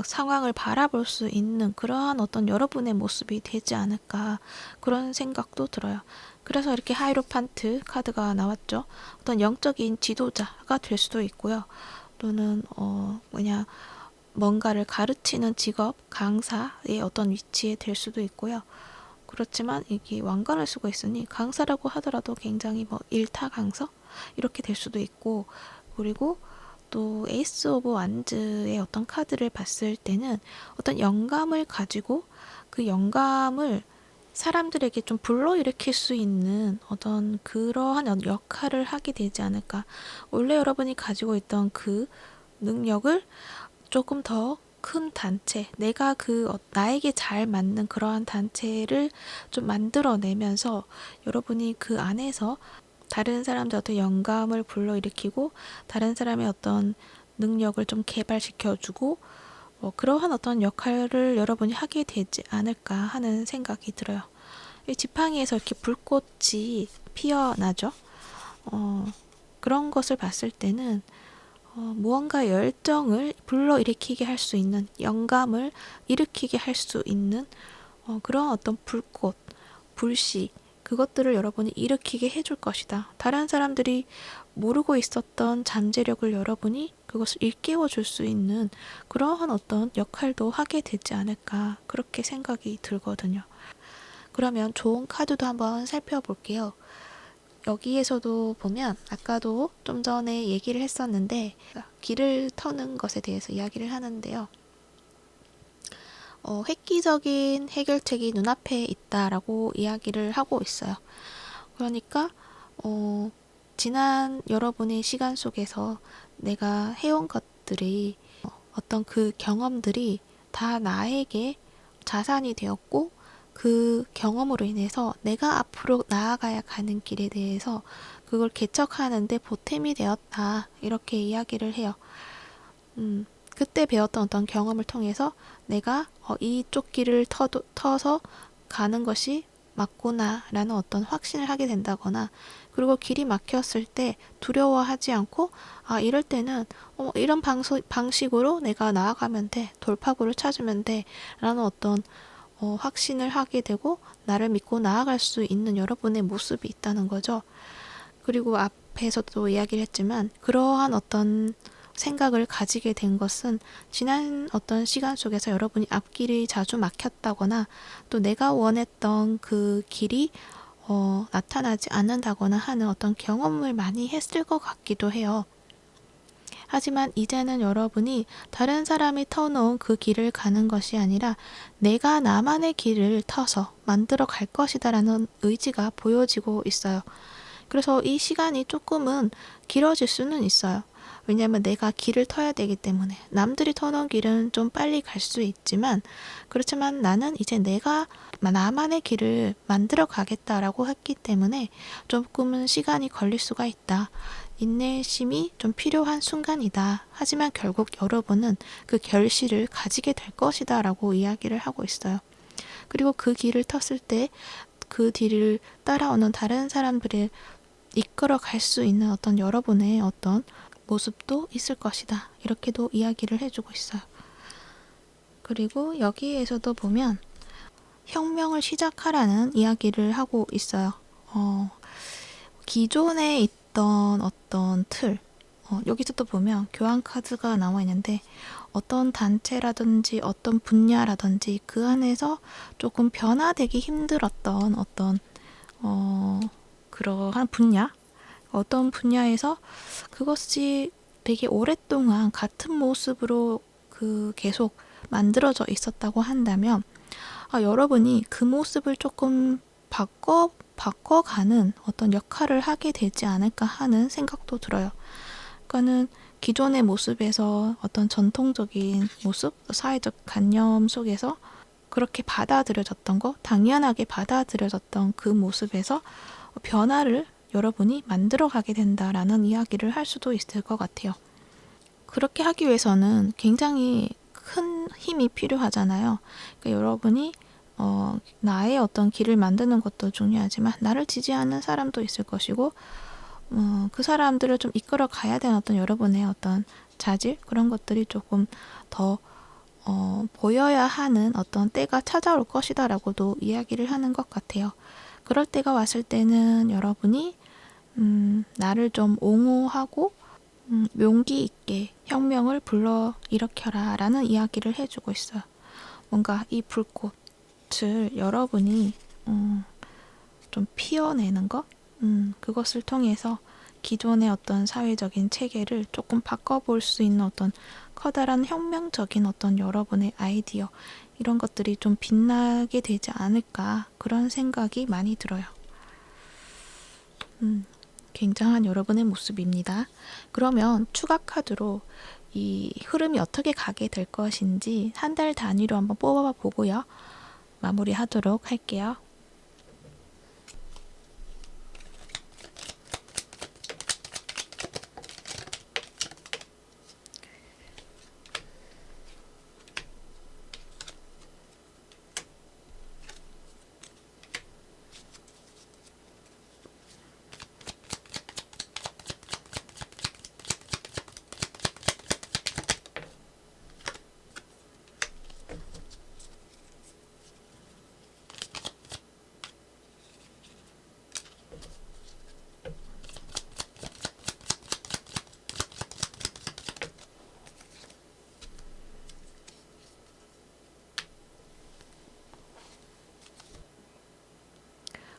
상황을 바라볼 수 있는 그러한 어떤 여러분의 모습이 되지 않을까 그런 생각도 들어요. 그래서 이렇게 하이로판트 카드가 나왔죠. 어떤 영적인 지도자가 될 수도 있고요. 또는 그냥 뭔가를 가르치는 직업, 강사의 어떤 위치에 될 수도 있고요. 그렇지만 이게 왕관을 쓰고 있으니 강사라고 하더라도 굉장히 일타 강사 이렇게 될 수도 있고, 그리고 또 에이스 오브 완즈의 어떤 카드를 봤을 때는 어떤 영감을 가지고 그 영감을 사람들에게 좀 불러일으킬 수 있는 어떤 그러한 역할을 하게 되지 않을까. 원래 여러분이 가지고 있던 그 능력을 조금 더 큰 단체, 내가 나에게 잘 맞는 그러한 단체를 좀 만들어내면서 여러분이 그 안에서 다른 사람들 어떤 영감을 불러일으키고 다른 사람의 어떤 능력을 좀 개발시켜주고 그러한 어떤 역할을 여러분이 하게 되지 않을까 하는 생각이 들어요. 이 지팡이에서 이렇게 불꽃이 피어나죠. 그런 것을 봤을 때는 무언가 열정을 불러일으키게 할 수 있는, 영감을 일으키게 할 수 있는 그런 어떤 불꽃, 불씨, 그것들을 여러분이 일으키게 해줄 것이다. 다른 사람들이 모르고 있었던 잠재력을 여러분이 그것을 일깨워 줄 수 있는 그러한 어떤 역할도 하게 되지 않을까 그렇게 생각이 들거든요. 그러면 좋은 카드도 한번 살펴볼게요. 여기에서도 보면 아까도 좀 전에 얘기를 했었는데 길을 터는 것에 대해서 이야기를 하는데요. 획기적인 해결책이 눈앞에 있다라고 이야기를 하고 있어요. 그러니까 지난 여러분의 시간 속에서 내가 해온 것들이 어떤 그 경험들이 다 나에게 자산이 되었고 그 경험으로 인해서 내가 앞으로 나아가야 가는 길에 대해서 그걸 개척하는데 보탬이 되었다. 이렇게 이야기를 해요. 그때 배웠던 어떤 경험을 통해서 내가 이쪽 길을 터서 가는 것이 맞구나 라는 어떤 확신을 하게 된다거나, 그리고 길이 막혔을 때 두려워하지 않고 이럴 때는 이런 방식으로 내가 나아가면 돼, 돌파구를 찾으면 돼 라는 어떤 확신을 하게 되고 나를 믿고 나아갈 수 있는 여러분의 모습이 있다는 거죠. 그리고 앞에서도 이야기를 했지만 그러한 어떤 생각을 가지게 된 것은 지난 어떤 시간 속에서 여러분이 앞길이 자주 막혔다거나 또 내가 원했던 그 길이 나타나지 않는다거나 하는 어떤 경험을 많이 했을 것 같기도 해요. 하지만 이제는 여러분이 다른 사람이 터놓은 그 길을 가는 것이 아니라 내가 나만의 길을 터서 만들어 갈 것이다 라는 의지가 보여지고 있어요. 그래서 이 시간이 조금은 길어질 수는 있어요. 왜냐하면 내가 길을 터야 되기 때문에. 남들이 터놓은 길은 좀 빨리 갈 수 있지만, 그렇지만 나는 이제 내가 나만의 길을 만들어 가겠다라고 했기 때문에 조금은 시간이 걸릴 수가 있다. 인내심이 좀 필요한 순간이다. 하지만 결국 여러분은 그 결실을 가지게 될 것이다 라고 이야기를 하고 있어요. 그리고 그 길을 텄을 때 그 뒤를 따라오는 다른 사람들을 이끌어 갈 수 있는 어떤 여러분의 어떤 모습도 있을 것이다. 이렇게도 이야기를 해주고 있어요. 그리고 여기에서도 보면 혁명을 시작하라는 이야기를 하고 있어요. 기존에 있던 어떤 틀, 여기서도 보면 교환 카드가 나와 있는데 어떤 단체라든지 어떤 분야라든지 그 안에서 조금 변화되기 힘들었던 어떤 그러한 분야, 어떤 분야에서 그것이 되게 오랫동안 같은 모습으로 계속 만들어져 있었다고 한다면 여러분이 그 모습을 조금 바꿔가는 어떤 역할을 하게 되지 않을까 하는 생각도 들어요. 그러니까는 기존의 모습에서 어떤 전통적인 모습, 사회적 관념 속에서 그렇게 받아들여졌던 거, 당연하게 받아들여졌던 그 모습에서 변화를 여러분이 만들어가게 된다라는 이야기를 할 수도 있을 것 같아요. 그렇게 하기 위해서는 굉장히 큰 힘이 필요하잖아요. 그러니까 여러분이 나의 어떤 길을 만드는 것도 중요하지만 나를 지지하는 사람도 있을 것이고 그 사람들을 좀 이끌어 가야 되는 어떤 여러분의 어떤 자질 그런 것들이 조금 더 보여야 하는 어떤 때가 찾아올 것이다 라고도 이야기를 하는 것 같아요. 그럴 때가 왔을 때는 여러분이 나를 좀 옹호하고 용기 있게 혁명을 불러 일으켜라 라는 이야기를 해주고 있어요. 뭔가 이 불꽃을 여러분이 좀 피워내는 것? 그것을 통해서 기존의 어떤 사회적인 체계를 조금 바꿔볼 수 있는 어떤 커다란 혁명적인 어떤 여러분의 아이디어 이런 것들이 좀 빛나게 되지 않을까 그런 생각이 많이 들어요. 굉장한 여러분의 모습입니다. 그러면 추가 카드로 이 흐름이 어떻게 가게 될 것인지 한 달 단위로 한번 뽑아 보고요. 마무리하도록 할게요.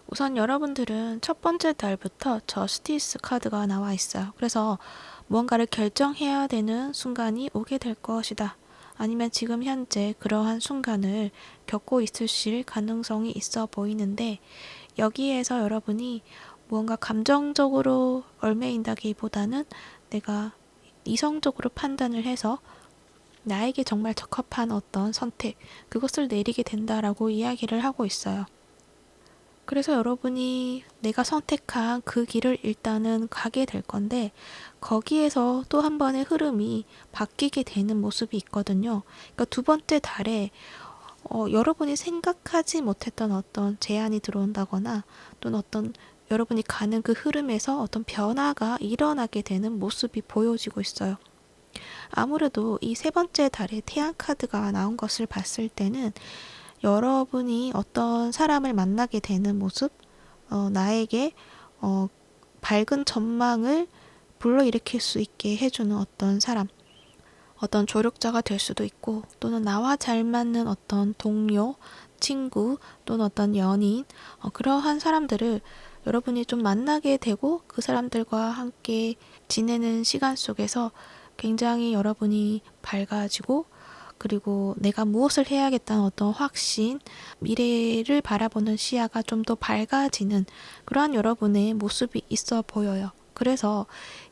우선 여러분들은 첫 번째 달부터 저스티스 카드가 나와 있어요. 그래서 무언가를 결정해야 되는 순간이 오게 될 것이다. 아니면 지금 현재 그러한 순간을 겪고 있으실 가능성이 있어 보이는데 여기에서 여러분이 무언가 감정적으로 얽매인다기보다는 내가 이성적으로 판단을 해서 나에게 정말 적합한 어떤 선택, 그것을 내리게 된다라고 이야기를 하고 있어요. 그래서 여러분이 내가 선택한 그 길을 일단은 가게 될 건데 거기에서 또 한 번의 흐름이 바뀌게 되는 모습이 있거든요. 그러니까 두 번째 달에 여러분이 생각하지 못했던 어떤 제안이 들어온다거나 또는 어떤 여러분이 가는 그 흐름에서 어떤 변화가 일어나게 되는 모습이 보여지고 있어요. 아무래도 이 세 번째 달에 태양 카드가 나온 것을 봤을 때는 여러분이 어떤 사람을 만나게 되는 모습, 나에게 밝은 전망을 불러일으킬 수 있게 해주는 어떤 사람, 어떤 조력자가 될 수도 있고 또는 나와 잘 맞는 어떤 동료, 친구 또는 어떤 연인 그러한 사람들을 여러분이 좀 만나게 되고 그 사람들과 함께 지내는 시간 속에서 굉장히 여러분이 밝아지고 그리고 내가 무엇을 해야겠다는 어떤 확신, 미래를 바라보는 시야가 좀 더 밝아지는 그러한 여러분의 모습이 있어 보여요. 그래서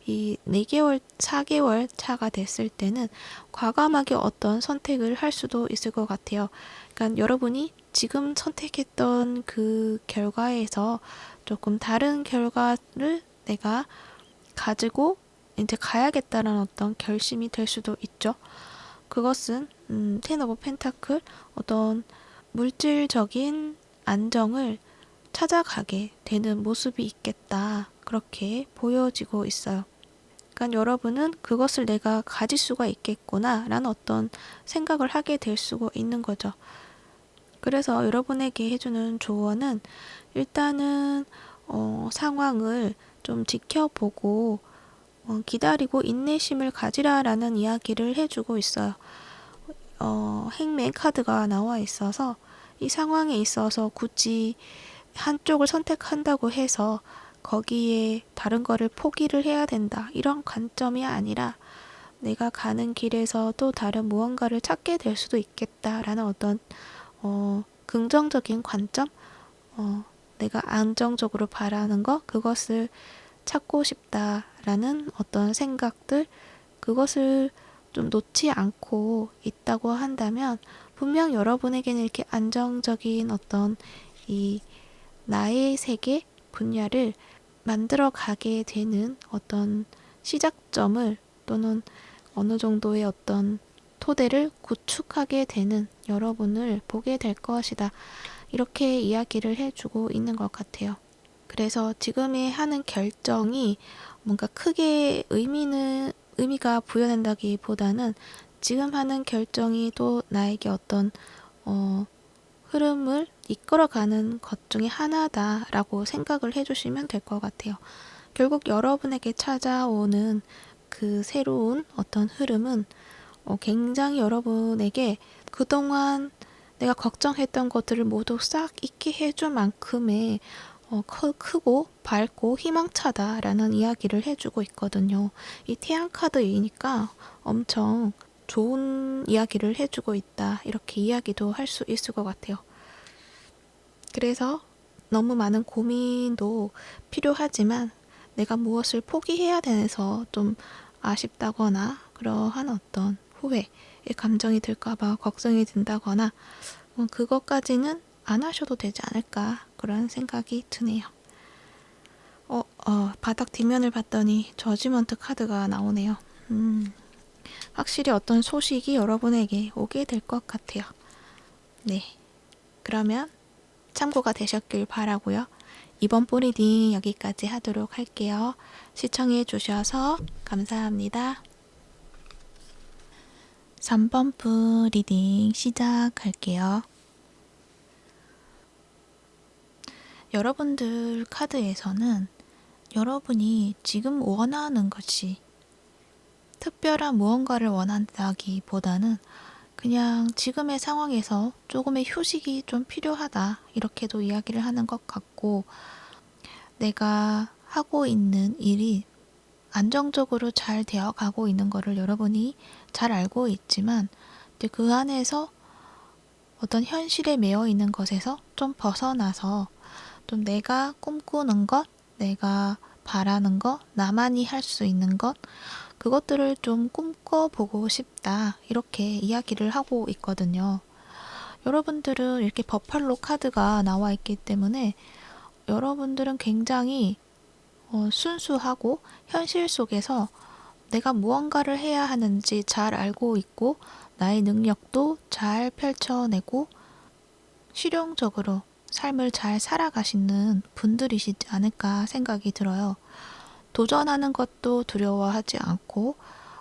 이 4개월, 4개월 차가 됐을 때는 과감하게 어떤 선택을 할 수도 있을 것 같아요. 그러니까 여러분이 지금 선택했던 그 결과에서 조금 다른 결과를 내가 가지고 이제 가야겠다라는 어떤 결심이 될 수도 있죠. 그것은 텐 오브 펜타클 어떤 물질적인 안정을 찾아가게 되는 모습이 있겠다. 그렇게 보여지고 있어요. 그러니까 여러분은 그것을 내가 가질 수가 있겠구나 라는 어떤 생각을 하게 될 수가 있는 거죠. 그래서 여러분에게 해주는 조언은 일단은 상황을 좀 지켜보고 기다리고 인내심을 가지라라는 이야기를 해주고 있어요. 행맨 카드가 나와 있어서 이 상황에 있어서 굳이 한쪽을 선택한다고 해서 거기에 다른 거를 포기를 해야 된다. 이런 관점이 아니라 내가 가는 길에서 또 다른 무언가를 찾게 될 수도 있겠다라는 어떤 긍정적인 관점, 내가 안정적으로 바라는 것, 그것을 찾고 싶다라는 어떤 생각들, 그것을 좀 놓지 않고 있다고 한다면 분명 여러분에게는 이렇게 안정적인 어떤 이 나의 세계 분야를 만들어 가게 되는 어떤 시작점을 또는 어느 정도의 어떤 토대를 구축하게 되는 여러분을 보게 될 것이다. 이렇게 이야기를 해주고 있는 것 같아요. 그래서 지금의 하는 결정이 뭔가 크게 의미가 부여된다기보다는 지금 하는 결정이 또 나에게 어떤 흐름을 이끌어가는 것 중에 하나다라고 생각을 해주시면 될 것 같아요. 결국 여러분에게 찾아오는 그 새로운 어떤 흐름은 굉장히 여러분에게 그동안 내가 걱정했던 것들을 모두 싹 잊게 해줄 만큼의 크고 밝고 희망차다라는 이야기를 해주고 있거든요. 이 태양 카드이니까 엄청 좋은 이야기를 해주고 있다. 이렇게 이야기도 할 수 있을 것 같아요. 그래서 너무 많은 고민도 필요하지만 내가 무엇을 포기해야 돼서 좀 아쉽다거나 그러한 어떤 후회의 감정이 들까봐 걱정이 든다거나 그것까지는 안 하셔도 되지 않을까 그런 생각이 드네요. 바닥 뒷면을 봤더니 저지먼트 카드가 나오네요. 확실히 어떤 소식이 여러분에게 오게 될 것 같아요. 네, 그러면 참고가 되셨길 바라고요. 이번 리딩 여기까지 하도록 할게요. 시청해 주셔서 감사합니다. 3번 리딩 시작할게요. 여러분들 카드에서는 여러분이 지금 원하는 것이 특별한 무언가를 원한다기보다는 그냥 지금의 상황에서 조금의 휴식이 좀 필요하다 이렇게도 이야기를 하는 것 같고 내가 하고 있는 일이 안정적으로 잘 되어 가고 있는 것을 여러분이 잘 알고 있지만 그 안에서 어떤 현실에 매여 있는 것에서 좀 벗어나서 좀 내가 꿈꾸는 것, 내가 바라는 것, 나만이 할 수 있는 것 그것들을 좀 꿈꿔보고 싶다 이렇게 이야기를 하고 있거든요. 여러분들은 이렇게 버팔로 카드가 나와 있기 때문에 여러분들은 굉장히 순수하고 현실 속에서 내가 무언가를 해야 하는지 잘 알고 있고 나의 능력도 잘 펼쳐내고 실용적으로 삶을 잘 살아가시는 분들이시지 않을까 생각이 들어요. 도전하는 것도 두려워하지 않고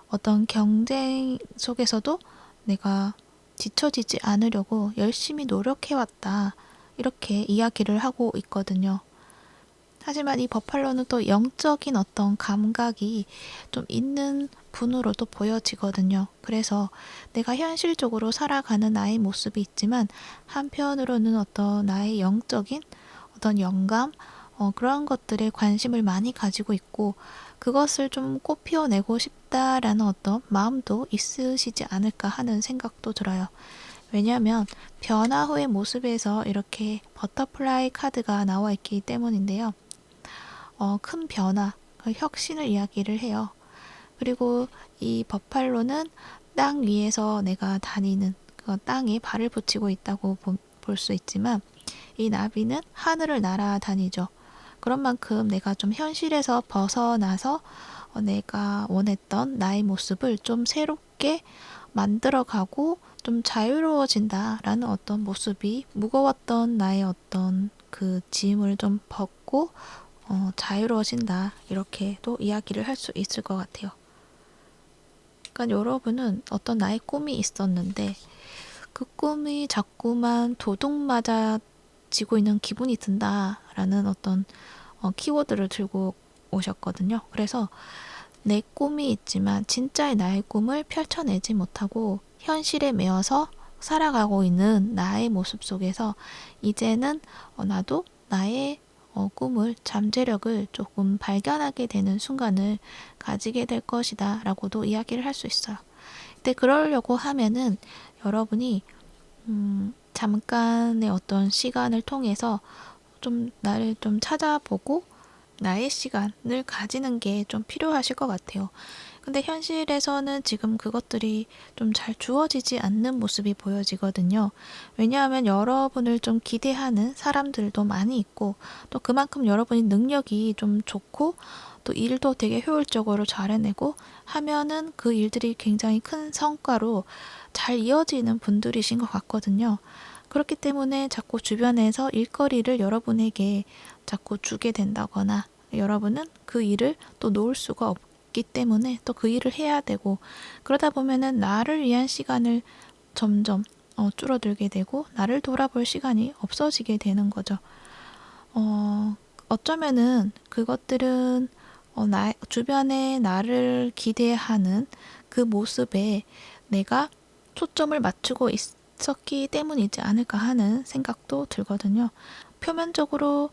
어떤 경쟁 속에서도 내가 지쳐지지 않으려고 열심히 노력해왔다. 이렇게 이야기를 하고 있거든요. 하지만 이 버팔로는 또 영적인 어떤 감각이 좀 있는 분으로도 보여지거든요. 그래서 내가 현실적으로 살아가는 나의 모습이 있지만 한편으로는 어떤 나의 영적인 어떤 영감, 그런 것들에 관심을 많이 가지고 있고 그것을 좀 꽃피워내고 싶다라는 어떤 마음도 있으시지 않을까 하는 생각도 들어요. 왜냐하면 변화 후의 모습에서 이렇게 버터플라이 카드가 나와 있기 때문인데요. 큰 변화, 그 혁신을 이야기를 해요. 그리고 이 버팔로는 땅 위에서 내가 다니는 그 땅에 발을 붙이고 있다고 볼 수 있지만 이 나비는 하늘을 날아다니죠. 그런 만큼 내가 좀 현실에서 벗어나서 내가 원했던 나의 모습을 좀 새롭게 만들어가고 좀 자유로워진다라는 어떤 모습이 무거웠던 나의 어떤 그 짐을 좀 벗고 자유로워진다 이렇게도 이야기를 할 수 있을 것 같아요. 그러니까 여러분은 어떤 나의 꿈이 있었는데 그 꿈이 자꾸만 도둑맞아지고 있는 기분이 든다라는 어떤 키워드를 들고 오셨거든요. 그래서 내 꿈이 있지만 진짜의 나의 꿈을 펼쳐내지 못하고 현실에 매여서 살아가고 있는 나의 모습 속에서 이제는 나도 나의 꿈을, 잠재력을 조금 발견하게 되는 순간을 가지게 될 것이다 라고도 이야기를 할 수 있어요. 근데 그러려고 하면은 여러분이 잠깐의 어떤 시간을 통해서 좀 나를 좀 찾아보고 나의 시간을 가지는 게 좀 필요하실 것 같아요. 근데 현실에서는 지금 그것들이 좀 잘 주어지지 않는 모습이 보여지거든요. 왜냐하면 여러분을 좀 기대하는 사람들도 많이 있고 또 그만큼 여러분이 능력이 좀 좋고 또 일도 되게 효율적으로 잘 해내고 하면은 그 일들이 굉장히 큰 성과로 잘 이어지는 분들이신 것 같거든요. 그렇기 때문에 자꾸 주변에서 일거리를 여러분에게 자꾸 주게 된다거나 여러분은 그 일을 또 놓을 수가 없기 때문에 또 그 일을 해야 되고 그러다 보면은 나를 위한 시간을 점점 줄어들게 되고 나를 돌아볼 시간이 없어지게 되는 거죠. 어쩌면은 그것들은 주변에 나를 기대하는 그 모습에 내가 초점을 맞추고 있었기 때문이지 않을까 하는 생각도 들거든요. 표면적으로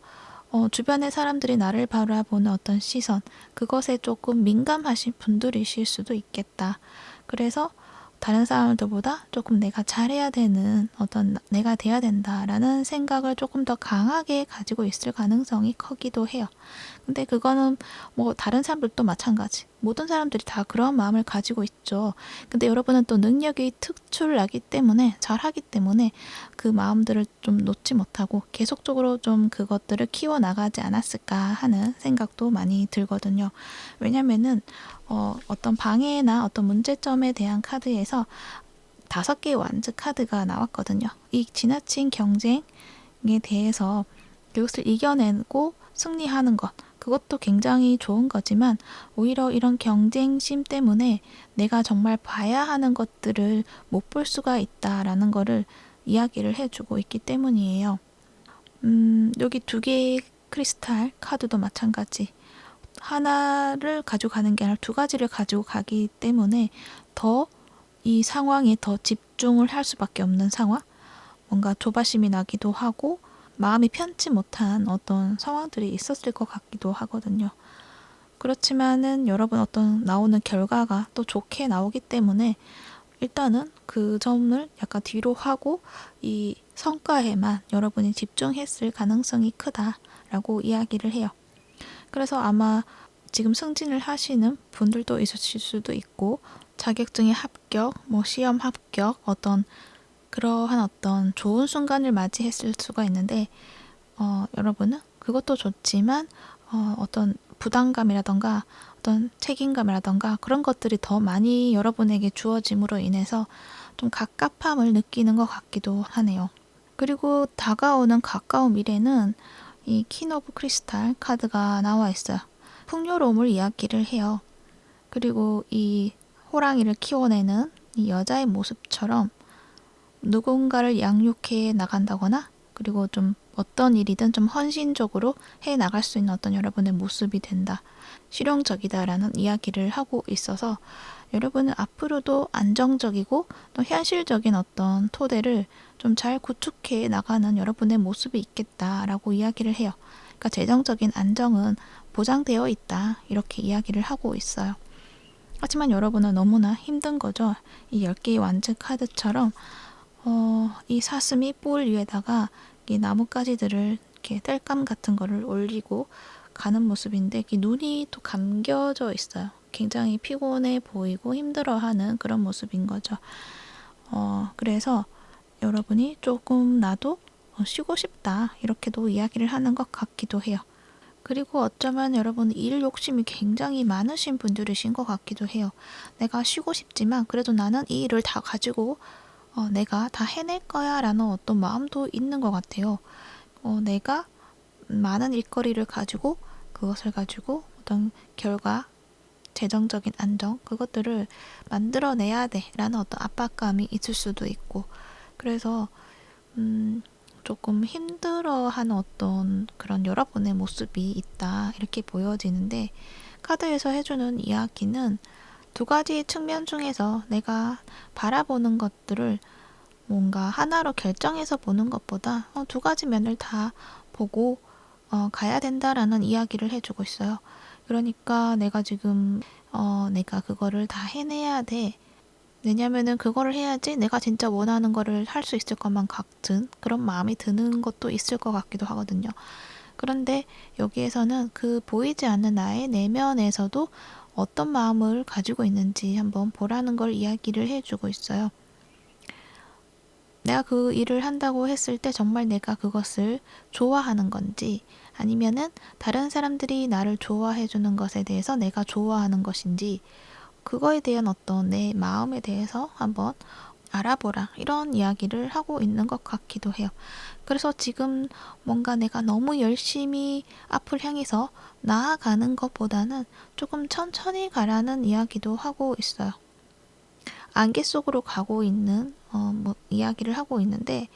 주변의 사람들이 나를 바라보는 어떤 시선, 그것에 조금 민감하신 분들이실 수도 있겠다. 그래서 다른 사람들보다 조금 내가 잘해야 되는 내가 돼야 된다라는 생각을 조금 더 강하게 가지고 있을 가능성이 크기도 해요. 근데 그거는 뭐 다른 사람들도 마찬가지. 모든 사람들이 다 그런 마음을 가지고 있죠. 근데 여러분은 또 능력이 특출나기 때문에 잘하기 때문에 그 마음들을 좀 놓지 못하고 계속적으로 좀 그것들을 키워나가지 않았을까 하는 생각도 많이 들거든요. 왜냐면은 어떤 방해나 어떤 문제점에 대한 카드에서 5개의 완즈 카드가 나왔거든요. 이 지나친 경쟁에 대해서 그것을 이겨내고 승리하는 것, 그것도 굉장히 좋은 거지만 오히려 이런 경쟁심 때문에 내가 정말 봐야 하는 것들을 못 볼 수가 있다라는 거를 이야기를 해주고 있기 때문이에요. 여기 2개의 크리스탈 카드도 마찬가지. 하나를 가지고 가는 게 아니라 2가지를 가지고 가기 때문에 더 이 상황에 더 집중을 할 수밖에 없는 상황? 뭔가 조바심이 나기도 하고 마음이 편치 못한 어떤 상황들이 있었을 것 같기도 하거든요. 그렇지만은 여러분 어떤 나오는 결과가 또 좋게 나오기 때문에 일단은 그 점을 약간 뒤로 하고 이 성과에만 여러분이 집중했을 가능성이 크다라고 이야기를 해요. 그래서 아마 지금 승진을 하시는 분들도 있으실 수도 있고 자격증의 합격, 뭐 시험 합격, 그러한 어떤 좋은 순간을 맞이했을 수가 있는데 여러분은 그것도 좋지만 어떤 부담감이라던가 어떤 책임감이라던가 그런 것들이 더 많이 여러분에게 주어짐으로 인해서 좀 갑갑함을 느끼는 것 같기도 하네요. 그리고 다가오는 가까운 미래는 이 퀸 오브 크리스탈 카드가 나와 있어요. 풍요로움을 이야기를 해요. 그리고 이 호랑이를 키워내는 이 여자의 모습처럼 누군가를 양육해 나간다거나 그리고 좀 어떤 일이든 좀 헌신적으로 해 나갈 수 있는 어떤 여러분의 모습이 된다. 실용적이다라는 이야기를 하고 있어서 여러분은 앞으로도 안정적이고 또 현실적인 어떤 토대를 좀 잘 구축해 나가는 여러분의 모습이 있겠다라고 이야기를 해요. 그러니까 재정적인 안정은 보장되어 있다. 이렇게 이야기를 하고 있어요. 하지만 여러분은 너무나 힘든 거죠. 이 10개의 완즈 카드처럼 이 사슴이 뿔 위에다가 이 나뭇가지들을 이렇게 땔감 같은 거를 올리고 가는 모습인데 눈이 또 감겨져 있어요. 굉장히 피곤해 보이고 힘들어하는 그런 모습인 거죠. 그래서 여러분이 조금 나도 쉬고 싶다 이렇게도 이야기를 하는 것 같기도 해요. 그리고 어쩌면 여러분 일 욕심이 굉장히 많으신 분들이신 것 같기도 해요. 내가 쉬고 싶지만 그래도 나는 이 일을 다 가지고 내가 다 해낼 거야 라는 어떤 마음도 있는 것 같아요. 내가 많은 일거리를 가지고 그것을 가지고 어떤 결과, 재정적인 안정 그것들을 만들어내야 돼 라는 어떤 압박감이 있을 수도 있고 그래서 조금 힘들어하는 어떤 그런 여러분의 모습이 있다 이렇게 보여지는데 카드에서 해주는 이야기는 두 가지 측면 중에서 내가 바라보는 것들을 뭔가 하나로 결정해서 보는 것보다 두 가지 면을 다 보고 가야 된다라는 이야기를 해주고 있어요. 그러니까 내가 지금 내가 그거를 다 해내야 돼. 왜냐면은 그거를 해야지 내가 진짜 원하는 거를 할 수 있을 것만 같은 그런 마음이 드는 것도 있을 것 같기도 하거든요. 그런데 여기에서는 그 보이지 않는 나의 내면에서도 어떤 마음을 가지고 있는지 한번 보라는 걸 이야기를 해주고 있어요. 내가 그 일을 한다고 했을 때 정말 내가 그것을 좋아하는 건지 아니면은 다른 사람들이 나를 좋아해 주는 것에 대해서 내가 좋아하는 것인지 그거에 대한 어떤 내 마음에 대해서 한번 알아보라 이런 이야기를 하고 있는 것 같기도 해요. 그래서 지금 뭔가 내가 너무 열심히 앞을 향해서 나아가는 것보다는 조금 천천히 가라는 이야기도 하고 있어요. 안개 속으로 가고 있는 이야기를 하고 있는데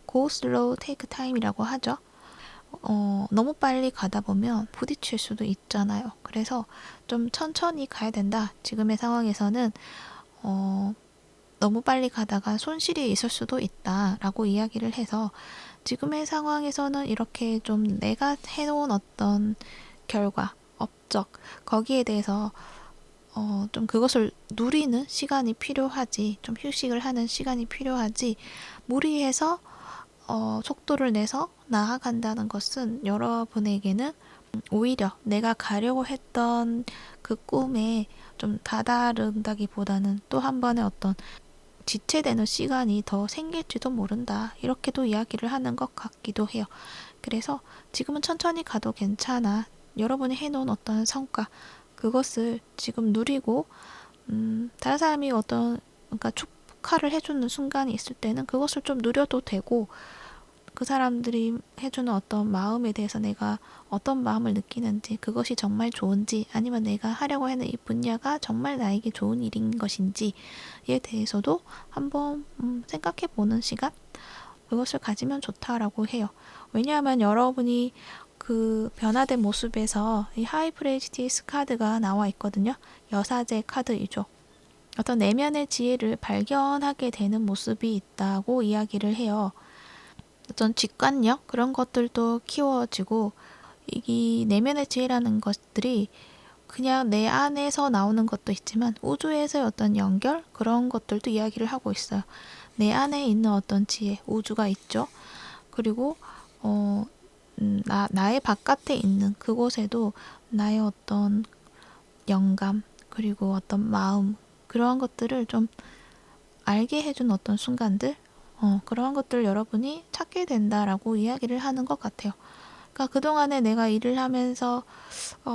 go slow, take time이라고 하죠. 너무 빨리 가다 보면 부딪힐 수도 있잖아요. 그래서 좀 천천히 가야 된다. 지금의 상황에서는 너무 빨리 가다가 손실이 있을 수도 있다라고 이야기를 해서 지금의 상황에서는 이렇게 좀 내가 해놓은 어떤 결과, 업적 거기에 대해서 좀 그것을 누리는 시간이 필요하지, 좀 휴식을 하는 시간이 필요하지, 무리해서 속도를 내서 나아간다는 것은 여러분에게는 오히려 내가 가려고 했던 그 꿈에 좀 다다른다기보다는 또 한 번의 어떤 지체되는 시간이 더 생길지도 모른다. 이렇게도 이야기를 하는 것 같기도 해요. 그래서 지금은 천천히 가도 괜찮아. 여러분이 해놓은 어떤 성과, 그것을 지금 누리고, 다른 사람이 그러니까 축하를 해주는 순간이 있을 때는 그것을 좀 누려도 되고, 그 사람들이 해주는 어떤 마음에 대해서 내가 어떤 마음을 느끼는지 그것이 정말 좋은지 아니면 내가 하려고 하는 이 분야가 정말 나에게 좋은 일인 것인지에 대해서도 한번 생각해 보는 시간 그것을 가지면 좋다라고 해요. 왜냐하면 여러분이 그 변화된 모습에서 이 하이프레지티스 카드가 나와 있거든요. 여사제 카드이죠. 어떤 내면의 지혜를 발견하게 되는 모습이 있다고 이야기를 해요. 어떤 직관력 그런 것들도 키워지고 이 내면의 지혜라는 것들이 그냥 내 안에서 나오는 것도 있지만 우주에서의 어떤 연결 그런 것들도 이야기를 하고 있어요. 내 안에 있는 어떤 지혜 우주가 있죠. 그리고 나의 바깥에 있는 그곳에도 나의 어떤 영감 그리고 어떤 마음 그러한 것들을 좀 알게 해준 어떤 순간들 그러한 것들 여러분이 찾게 된다라고 이야기를 하는 것 같아요. 그러니까 그동안에 내가 일을 하면서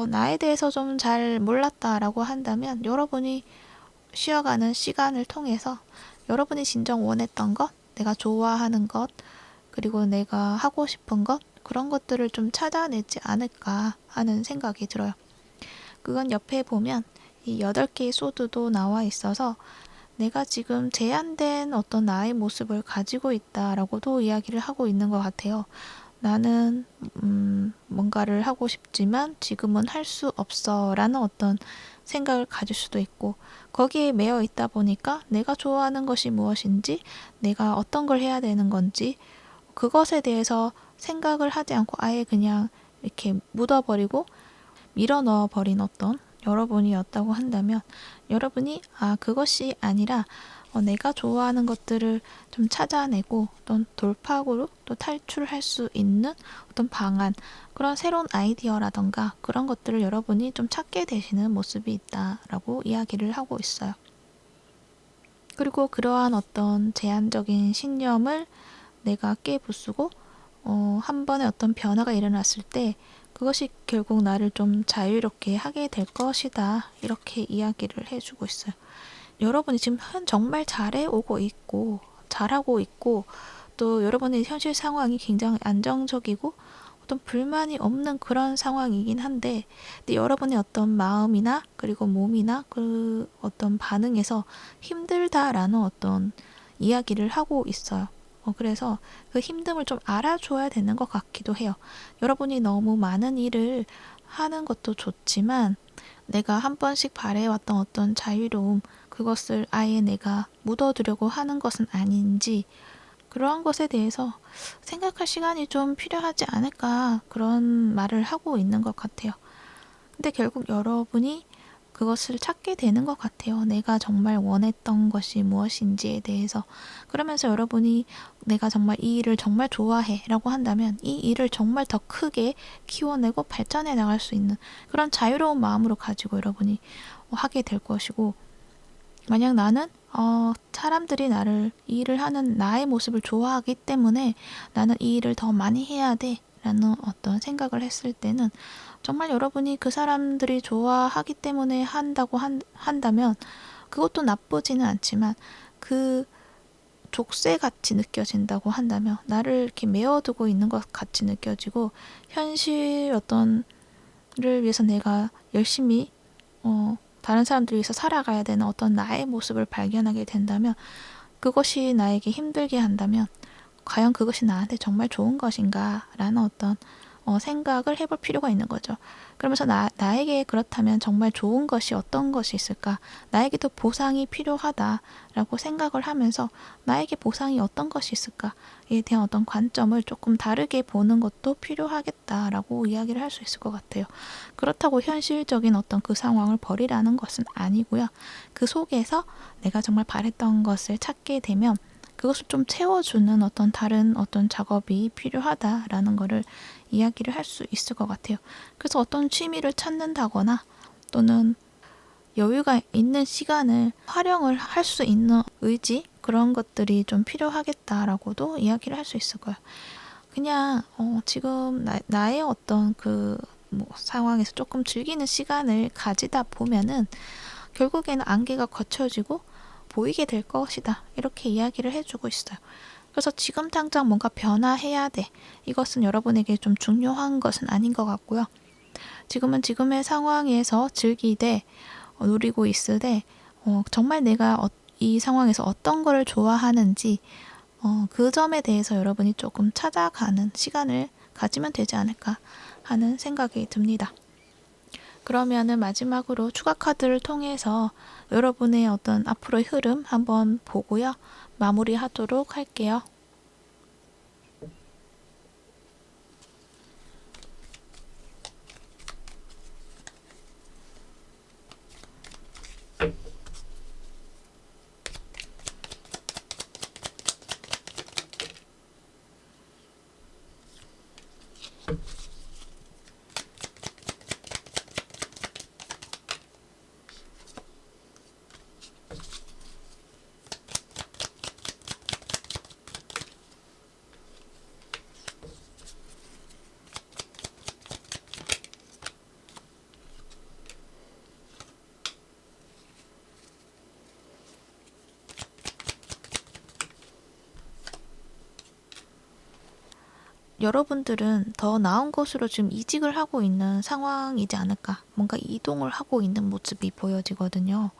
나에 대해서 좀 잘 몰랐다라고 한다면 여러분이 쉬어가는 시간을 통해서 여러분이 진정 원했던 것, 내가 좋아하는 것, 그리고 내가 하고 싶은 것 그런 것들을 좀 찾아내지 않을까 하는 생각이 들어요. 그건 옆에 보면 이 8개의 소드도 나와 있어서 내가 지금 제한된 어떤 나의 모습을 가지고 있다라고도 이야기를 하고 있는 것 같아요. 나는 뭔가를 하고 싶지만 지금은 할 수 없어 라는 어떤 생각을 가질 수도 있고 거기에 매여 있다 보니까 내가 좋아하는 것이 무엇인지 내가 어떤 걸 해야 되는 건지 그것에 대해서 생각을 하지 않고 아예 그냥 이렇게 묻어버리고 밀어 넣어버린 어떤 여러분이었다고 한다면 여러분이 그것이 아니라 내가 좋아하는 것들을 좀 찾아내고 어떤 돌파구로 또 탈출할 수 있는 어떤 방안, 그런 새로운 아이디어라던가 그런 것들을 여러분이 좀 찾게 되시는 모습이 있다라고 이야기를 하고 있어요. 그리고 그러한 어떤 제한적인 신념을 내가 깨부수고 한 번에 어떤 변화가 일어났을 때 그것이 결국 나를 좀 자유롭게 하게 될 것이다. 이렇게 이야기를 해주고 있어요. 여러분이 지금 정말 잘해오고 있고 잘하고 있고 또 여러분의 현실 상황이 굉장히 안정적이고 어떤 불만이 없는 그런 상황이긴 한데 근데 여러분의 어떤 마음이나 그리고 몸이나 그 어떤 반응에서 힘들다라는 어떤 이야기를 하고 있어요. 그래서 그 힘듦을 좀 알아줘야 되는 것 같기도 해요. 여러분이 너무 많은 일을 하는 것도 좋지만 내가 한 번씩 바래왔던 어떤 자유로움, 그것을 아예 내가 묻어두려고 하는 것은 아닌지 그러한 것에 대해서 생각할 시간이 좀 필요하지 않을까 그런 말을 하고 있는 것 같아요. 근데 결국 여러분이 그것을 찾게 되는 것 같아요. 내가 정말 원했던 것이 무엇인지에 대해서. 그러면서 여러분이 내가 정말 이 일을 정말 좋아해 라고 한다면 이 일을 정말 더 크게 키워내고 발전해 나갈 수 있는 그런 자유로운 마음으로 가지고 여러분이 하게 될 것이고, 만약 나는 사람들이 나를 이 일을 하는 나의 모습을 좋아하기 때문에 나는 이 일을 더 많이 해야 돼 라는 어떤 생각을 했을 때는 정말 여러분이 그 사람들이 좋아하기 때문에 한다고 한다면 그것도 나쁘지는 않지만 그 족쇄같이 느껴진다고 한다면 나를 이렇게 메어두고 있는 것 같이 느껴지고 현실 어떤를 위해서 내가 열심히 다른 사람들 위해서 살아가야 되는 어떤 나의 모습을 발견하게 된다면 그것이 나에게 힘들게 한다면 과연 그것이 나한테 정말 좋은 것인가 라는 어떤 생각을 해볼 필요가 있는 거죠. 그러면서 나에게 그렇다면 정말 좋은 것이 어떤 것이 있을까? 나에게도 보상이 필요하다라고 생각을 하면서 나에게 보상이 어떤 것이 있을까에 대한 어떤 관점을 조금 다르게 보는 것도 필요하겠다라고 이야기를 할 수 있을 것 같아요. 그렇다고 현실적인 어떤 그 상황을 버리라는 것은 아니고요. 그 속에서 내가 정말 바랬던 것을 찾게 되면 그것을 좀 채워주는 어떤 다른 어떤 작업이 필요하다라는 거를 이야기를 할 수 있을 것 같아요. 그래서 어떤 취미를 찾는다거나 또는 여유가 있는 시간을 활용을 할 수 있는 의지, 그런 것들이 좀 필요하겠다라고도 이야기를 할 수 있을 거예요. 그냥 지금 나의 어떤 그 상황에서 조금 즐기는 시간을 가지다 보면은 결국에는 안개가 걷혀지고 보이게 될 것이다. 이렇게 이야기를 해주고 있어요. 그래서 지금 당장 뭔가 변화해야 돼. 이것은 여러분에게 좀 중요한 것은 아닌 것 같고요. 지금은 지금의 상황에서 즐기되 누리고 있으되 정말 내가 이 상황에서 어떤 거를 좋아하는지 그 점에 대해서 여러분이 조금 찾아가는 시간을 가지면 되지 않을까 하는 생각이 듭니다. 그러면은 마지막으로 추가 카드를 통해서 여러분의 어떤 앞으로의 흐름 한번 보고요. 마무리하도록 할게요. 여러분들은 더 나은 곳으로 지금 이직을 하고 있는 상황이지 않을까. 뭔가 이동을 하고 있는 모습이 보여지거든요.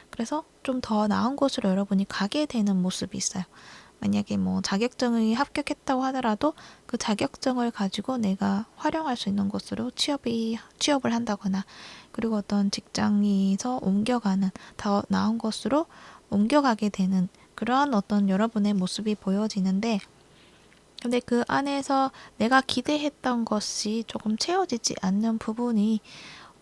그래서 좀 더 나은 곳으로 여러분이 가게 되는 모습이 있어요. 만약에 자격증이 합격했다고 하더라도 그 자격증을 가지고 내가 활용할 수 있는 곳으로 취업을 한다거나 그리고 어떤 직장에서 옮겨가는 더 나은 곳으로 옮겨가게 되는 그러한 어떤 여러분의 모습이 보여지는데, 근데 그 안에서 내가 기대했던 것이 조금 채워지지 않는 부분이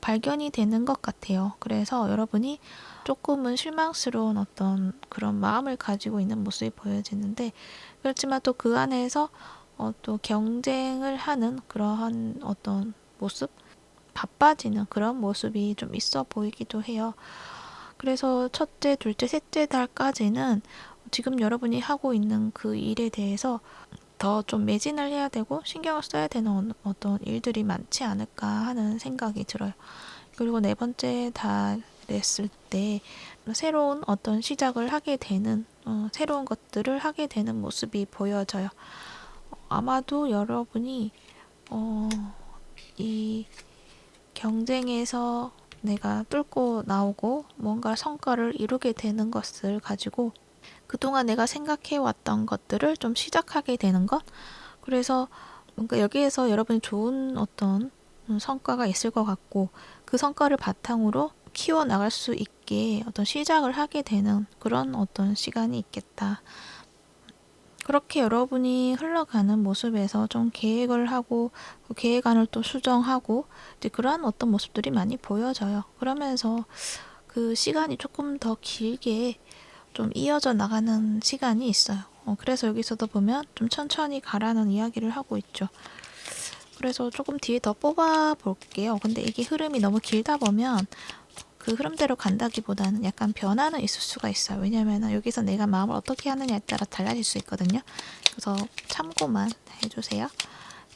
발견이 되는 것 같아요. 그래서 여러분이 조금은 실망스러운 어떤 그런 마음을 가지고 있는 모습이 보여지는데, 그렇지만 또 그 안에서 또 경쟁을 하는 그러한 어떤 모습, 바빠지는 그런 모습이 좀 있어 보이기도 해요. 그래서 첫째, 둘째, 셋째 달까지는 지금 여러분이 하고 있는 그 일에 대해서 더 좀 매진을 해야 되고 신경을 써야 되는 어떤 일들이 많지 않을까 하는 생각이 들어요. 그리고 네 번째 달했을 때 새로운 어떤 시작을 하게 되는 새로운 것들을 하게 되는 모습이 보여져요. 아마도 여러분이 이 경쟁에서 내가 뚫고 나오고 뭔가 성과를 이루게 되는 것을 가지고 그동안 내가 생각해왔던 것들을 좀 시작하게 되는 것. 그래서 뭔가 여기에서 여러분이 좋은 어떤 성과가 있을 것 같고, 그 성과를 바탕으로 키워나갈 수 있게 어떤 시작을 하게 되는 그런 어떤 시간이 있겠다. 그렇게 여러분이 흘러가는 모습에서 좀 계획을 하고 그 계획안을 또 수정하고 이제 그러한 어떤 모습들이 많이 보여져요. 그러면서 그 시간이 조금 더 길게 좀 이어져 나가는 시간이 있어요. 그래서 여기서도 보면 좀 천천히 가라는 이야기를 하고 있죠. 그래서 조금 뒤에 더 뽑아 볼게요. 근데 이게 흐름이 너무 길다 보면 그 흐름대로 간다기보다는 약간 변화는 있을 수가 있어요. 왜냐면 여기서 내가 마음을 어떻게 하느냐에 따라 달라질 수 있거든요. 그래서 참고만 해주세요.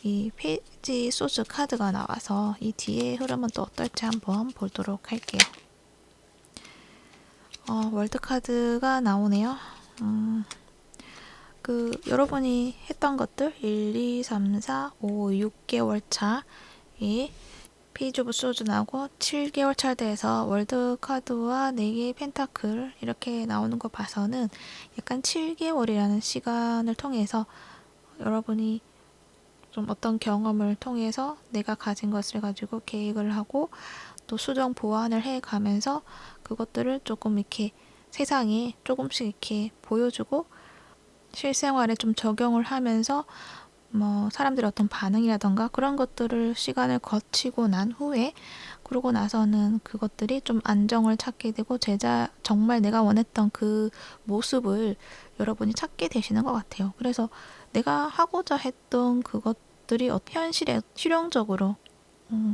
이 페이지 소스 카드가 나와서 이 뒤에 흐름은 또 어떨지 한번 보도록 할게요. 월드 카드가 나오네요. 여러분이 했던 것들 1, 2, 3, 4, 5, 6개월 차에 페이지 오브 소즈 나오고 7개월 차 돼서 월드 카드와 4개의 펜타클 이렇게 나오는 거 봐서는 약간 7개월이라는 시간을 통해서 여러분이 좀 어떤 경험을 통해서 내가 가진 것을 가지고 계획을 하고 또 수정 보완을 해 가면서 그것들을 조금 이렇게 세상에 조금씩 이렇게 보여주고 실생활에 좀 적용을 하면서 사람들의 어떤 반응이라던가 그런 것들을 시간을 거치고 난 후에 그러고 나서는 그것들이 좀 안정을 찾게 되고 정말 내가 원했던 그 모습을 여러분이 찾게 되시는 것 같아요. 그래서 내가 하고자 했던 그것들이 현실에 실용적으로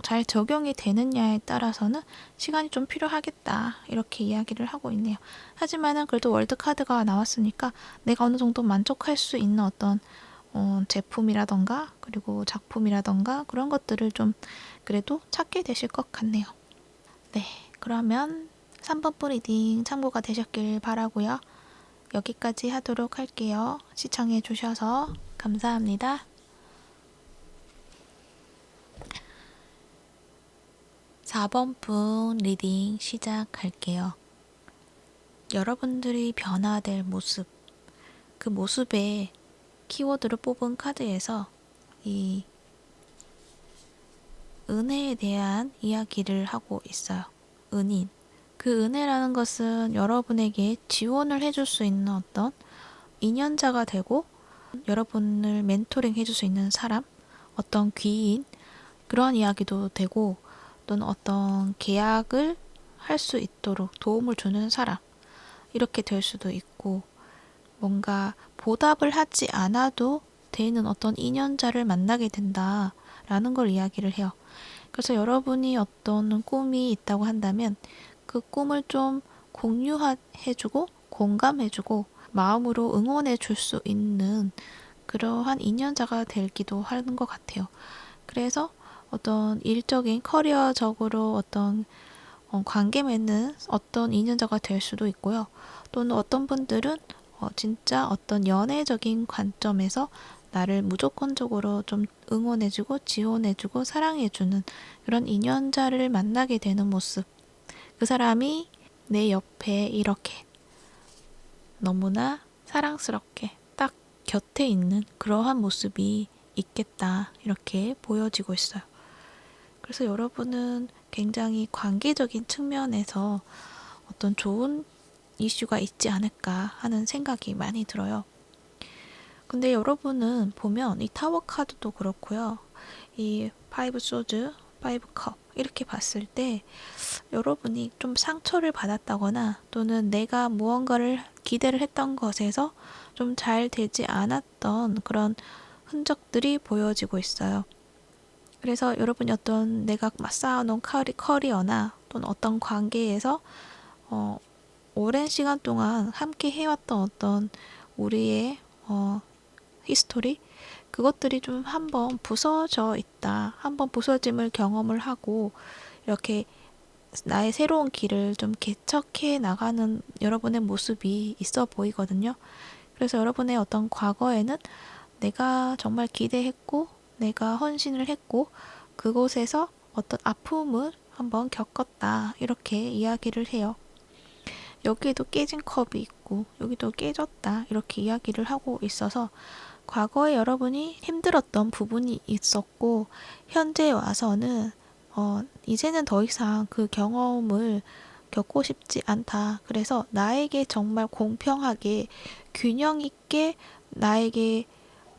잘 적용이 되느냐에 따라서는 시간이 좀 필요하겠다 이렇게 이야기를 하고 있네요. 하지만은 그래도 월드 카드가 나왔으니까 내가 어느 정도 만족할 수 있는 어떤 제품이라던가 그리고 작품이라던가 그런 것들을 좀 그래도 찾게 되실 것 같네요. 네, 그러면 3번 리딩 참고가 되셨길 바라고요. 여기까지 하도록 할게요. 시청해 주셔서 감사합니다. 4번 분 리딩 시작할게요. 여러분들이 변화될 모습, 그 모습에 키워드를 뽑은 카드에서 이 은혜에 대한 이야기를 하고 있어요. 은인. 그 은혜라는 것은 여러분에게 지원을 해줄 수 있는 어떤 인연자가 되고 여러분을 멘토링 해줄 수 있는 사람, 어떤 귀인, 그러한 이야기도 되고 또는 어떤 계약을 할 수 있도록 도움을 주는 사람, 이렇게 될 수도 있고 뭔가 보답을 하지 않아도 되는 어떤 인연자를 만나게 된다라는 걸 이야기를 해요. 그래서 여러분이 어떤 꿈이 있다고 한다면 그 꿈을 좀 공유해주고 공감해주고 마음으로 응원해 줄 수 있는 그러한 인연자가 되기도 하는 것 같아요. 그래서 어떤 일적인 커리어적으로 어떤 관계 맺는 어떤 인연자가 될 수도 있고요. 또는 어떤 분들은 진짜 어떤 연애적인 관점에서 나를 무조건적으로 좀 응원해주고 지원해주고 사랑해주는 그런 인연자를 만나게 되는 모습. 그 사람이 내 옆에 이렇게 너무나 사랑스럽게 딱 곁에 있는 그러한 모습이 있겠다. 이렇게 보여지고 있어요. 그래서 여러분은 굉장히 관계적인 측면에서 어떤 좋은 이슈가 있지 않을까 하는 생각이 많이 들어요. 근데 여러분은 보면 이 타워 카드도 그렇고요. 이 파이브 소즈, 파이브 컵 이렇게 봤을 때 여러분이 좀 상처를 받았다거나 또는 내가 무언가를 기대를 했던 것에서 좀 잘 되지 않았던 그런 흔적들이 보여지고 있어요. 그래서 여러분이 어떤 내가 쌓아놓은 커리어나 또는 어떤 관계에서 오랜 시간 동안 함께 해왔던 어떤 우리의 히스토리, 그것들이 좀 한번 부서져 있다. 한번 부서짐을 경험을 하고 이렇게 나의 새로운 길을 좀 개척해 나가는 여러분의 모습이 있어 보이거든요. 그래서 여러분의 어떤 과거에는 내가 정말 기대했고 내가 헌신을 했고 그곳에서 어떤 아픔을 한번 겪었다. 이렇게 이야기를 해요. 여기에도 깨진 컵이 있고 여기도 깨졌다. 이렇게 이야기를 하고 있어서 과거에 여러분이 힘들었던 부분이 있었고 현재 와서는 이제는 더 이상 그 경험을 겪고 싶지 않다. 그래서 나에게 정말 공평하게 균형 있게 나에게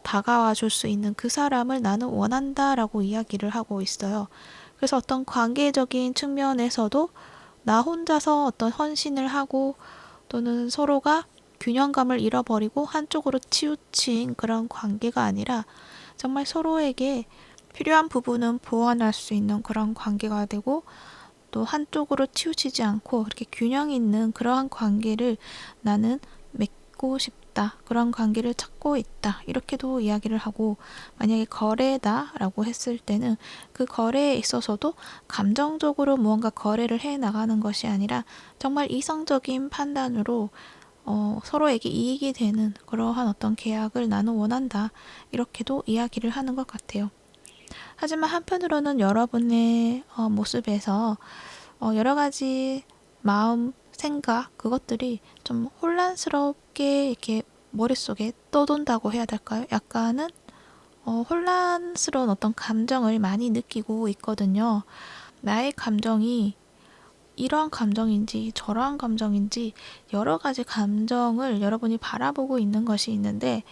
다가와 줄 수 있는 그 사람을 나는 원한다 라고 이야기를 하고 있어요. 그래서 어떤 관계적인 측면에서도 나 혼자서 어떤 헌신을 하고 또는 서로가 균형감을 잃어버리고 한쪽으로 치우친 그런 관계가 아니라 정말 서로에게 필요한 부분은 보완할 수 있는 그런 관계가 되고 또 한쪽으로 치우치지 않고 이렇게 균형 있는 그러한 관계를 나는 맺고 싶다. 그런 관계를 찾고 있다. 이렇게도 이야기를 하고 만약에 거래다라고 했을 때는 그 거래에 있어서도 감정적으로 무언가 거래를 해 나가는 것이 아니라 정말 이성적인 판단으로 서로에게 이익이 되는 그러한 어떤 계약을 나는 원한다. 이렇게도 이야기를 하는 것 같아요. 하지만 한편으로는 여러분의 모습에서 여러 가지 마음, 생각, 그것들이 좀 혼란스럽게 이렇게 머릿속에 떠돈다고 해야 될까요? 약간은 혼란스러운 어떤 감정을 많이 느끼고 있거든요. 나의 감정이 이러한 감정인지 저러한 감정인지 여러 가지 감정을 여러분이 바라보고 있는 것이 있는데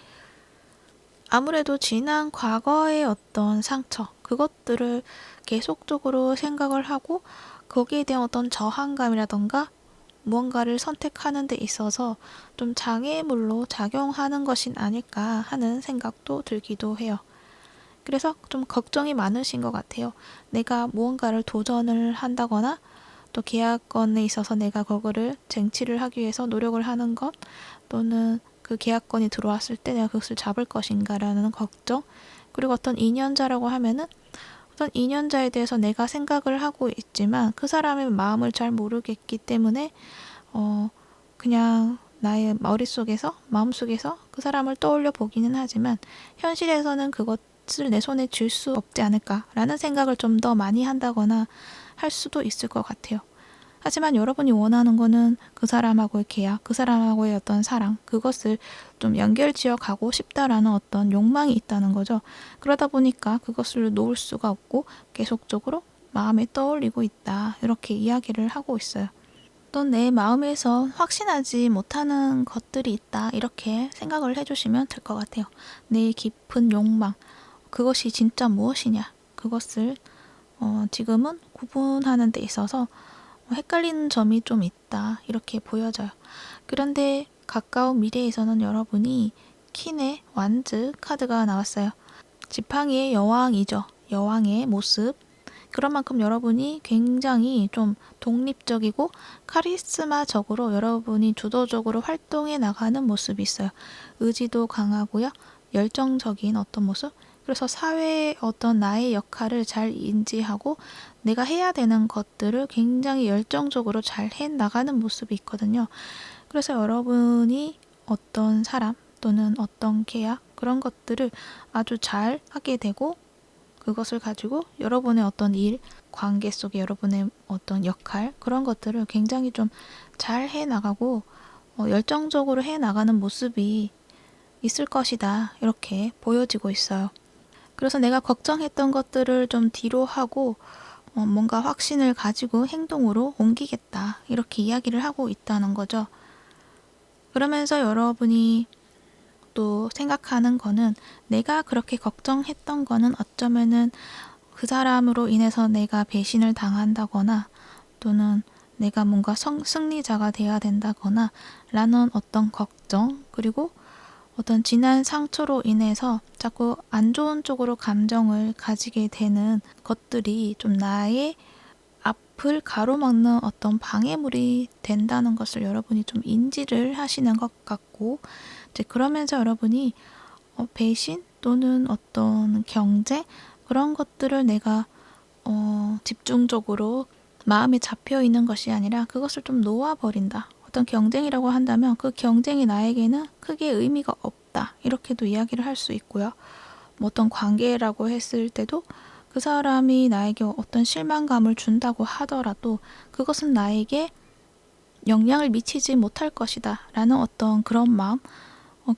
아무래도 지난 과거의 어떤 상처, 그것들을 계속적으로 생각을 하고 거기에 대한 어떤 저항감이라던가 무언가를 선택하는 데 있어서 좀 장애물로 작용하는 것이 아닐까 하는 생각도 들기도 해요. 그래서 좀 걱정이 많으신 것 같아요. 내가 무언가를 도전을 한다거나 또 계약건에 있어서 내가 그거를 쟁취를 하기 위해서 노력을 하는 것 또는 그 계약건이 들어왔을 때 내가 그것을 잡을 것인가라는 걱정 그리고 어떤 인연자라고 하면은 어떤 인연자에 대해서 내가 생각을 하고 있지만 그 사람의 마음을 잘 모르겠기 때문에 그냥 나의 머릿속에서 마음속에서 그 사람을 떠올려 보기는 하지만 현실에서는 그것을 내 손에 쥘 수 없지 않을까라는 생각을 좀 더 많이 한다거나 할 수도 있을 것 같아요. 하지만 여러분이 원하는 거는 그 사람하고의 계약, 그 사람하고의 어떤 사랑, 그것을 좀 연결지어 가고 싶다라는 어떤 욕망이 있다는 거죠. 그러다 보니까 그것을 놓을 수가 없고 계속적으로 마음에 떠올리고 있다. 이렇게 이야기를 하고 있어요. 또 내 마음에서 확신하지 못하는 것들이 있다. 이렇게 생각을 해주시면 될 것 같아요. 내 깊은 욕망, 그것이 진짜 무엇이냐. 그것을 지금은 구분하는 데 있어서 헷갈리는 점이 좀 있다. 이렇게 보여져요. 그런데 가까운 미래에서는 여러분이 퀸의 완즈 카드가 나왔어요. 지팡이의 여왕이죠. 여왕의 모습. 그런 만큼 여러분이 굉장히 좀 독립적이고 카리스마적으로 여러분이 주도적으로 활동해 나가는 모습이 있어요. 의지도 강하고요. 열정적인 어떤 모습. 그래서 사회의 어떤 나의 역할을 잘 인지하고 내가 해야 되는 것들을 굉장히 열정적으로 잘 해 나가는 모습이 있거든요. 그래서 여러분이 어떤 사람 또는 어떤 계약 그런 것들을 아주 잘 하게 되고 그것을 가지고 여러분의 어떤 일, 관계 속에 여러분의 어떤 역할 그런 것들을 굉장히 좀 잘 해 나가고 열정적으로 해 나가는 모습이 있을 것이다. 이렇게 보여지고 있어요. 그래서 내가 걱정했던 것들을 좀 뒤로 하고 뭔가 확신을 가지고 행동으로 옮기겠다. 이렇게 이야기를 하고 있다는 거죠. 그러면서 여러분이 또 생각하는 거는 내가 그렇게 걱정했던 거는 어쩌면은 그 사람으로 인해서 내가 배신을 당한다거나 또는 내가 뭔가 승리자가 돼야 된다거나 라는 어떤 걱정, 그리고 어떤 지난 상처로 인해서 자꾸 안 좋은 쪽으로 감정을 가지게 되는 것들이 좀 나의 앞을 가로막는 어떤 방해물이 된다는 것을 여러분이 좀 인지를 하시는 것 같고, 이제 그러면서 여러분이 배신 또는 어떤 경쟁 그런 것들을 내가 집중적으로 마음에 잡혀 있는 것이 아니라 그것을 좀 놓아버린다. 어떤 경쟁이라고 한다면 그 경쟁이 나에게는 크게 의미가 없다. 이렇게도 이야기를 할 수 있고요. 뭐 어떤 관계라고 했을 때도 그 사람이 나에게 어떤 실망감을 준다고 하더라도 그것은 나에게 영향을 미치지 못할 것이다. 라는 어떤 그런 마음,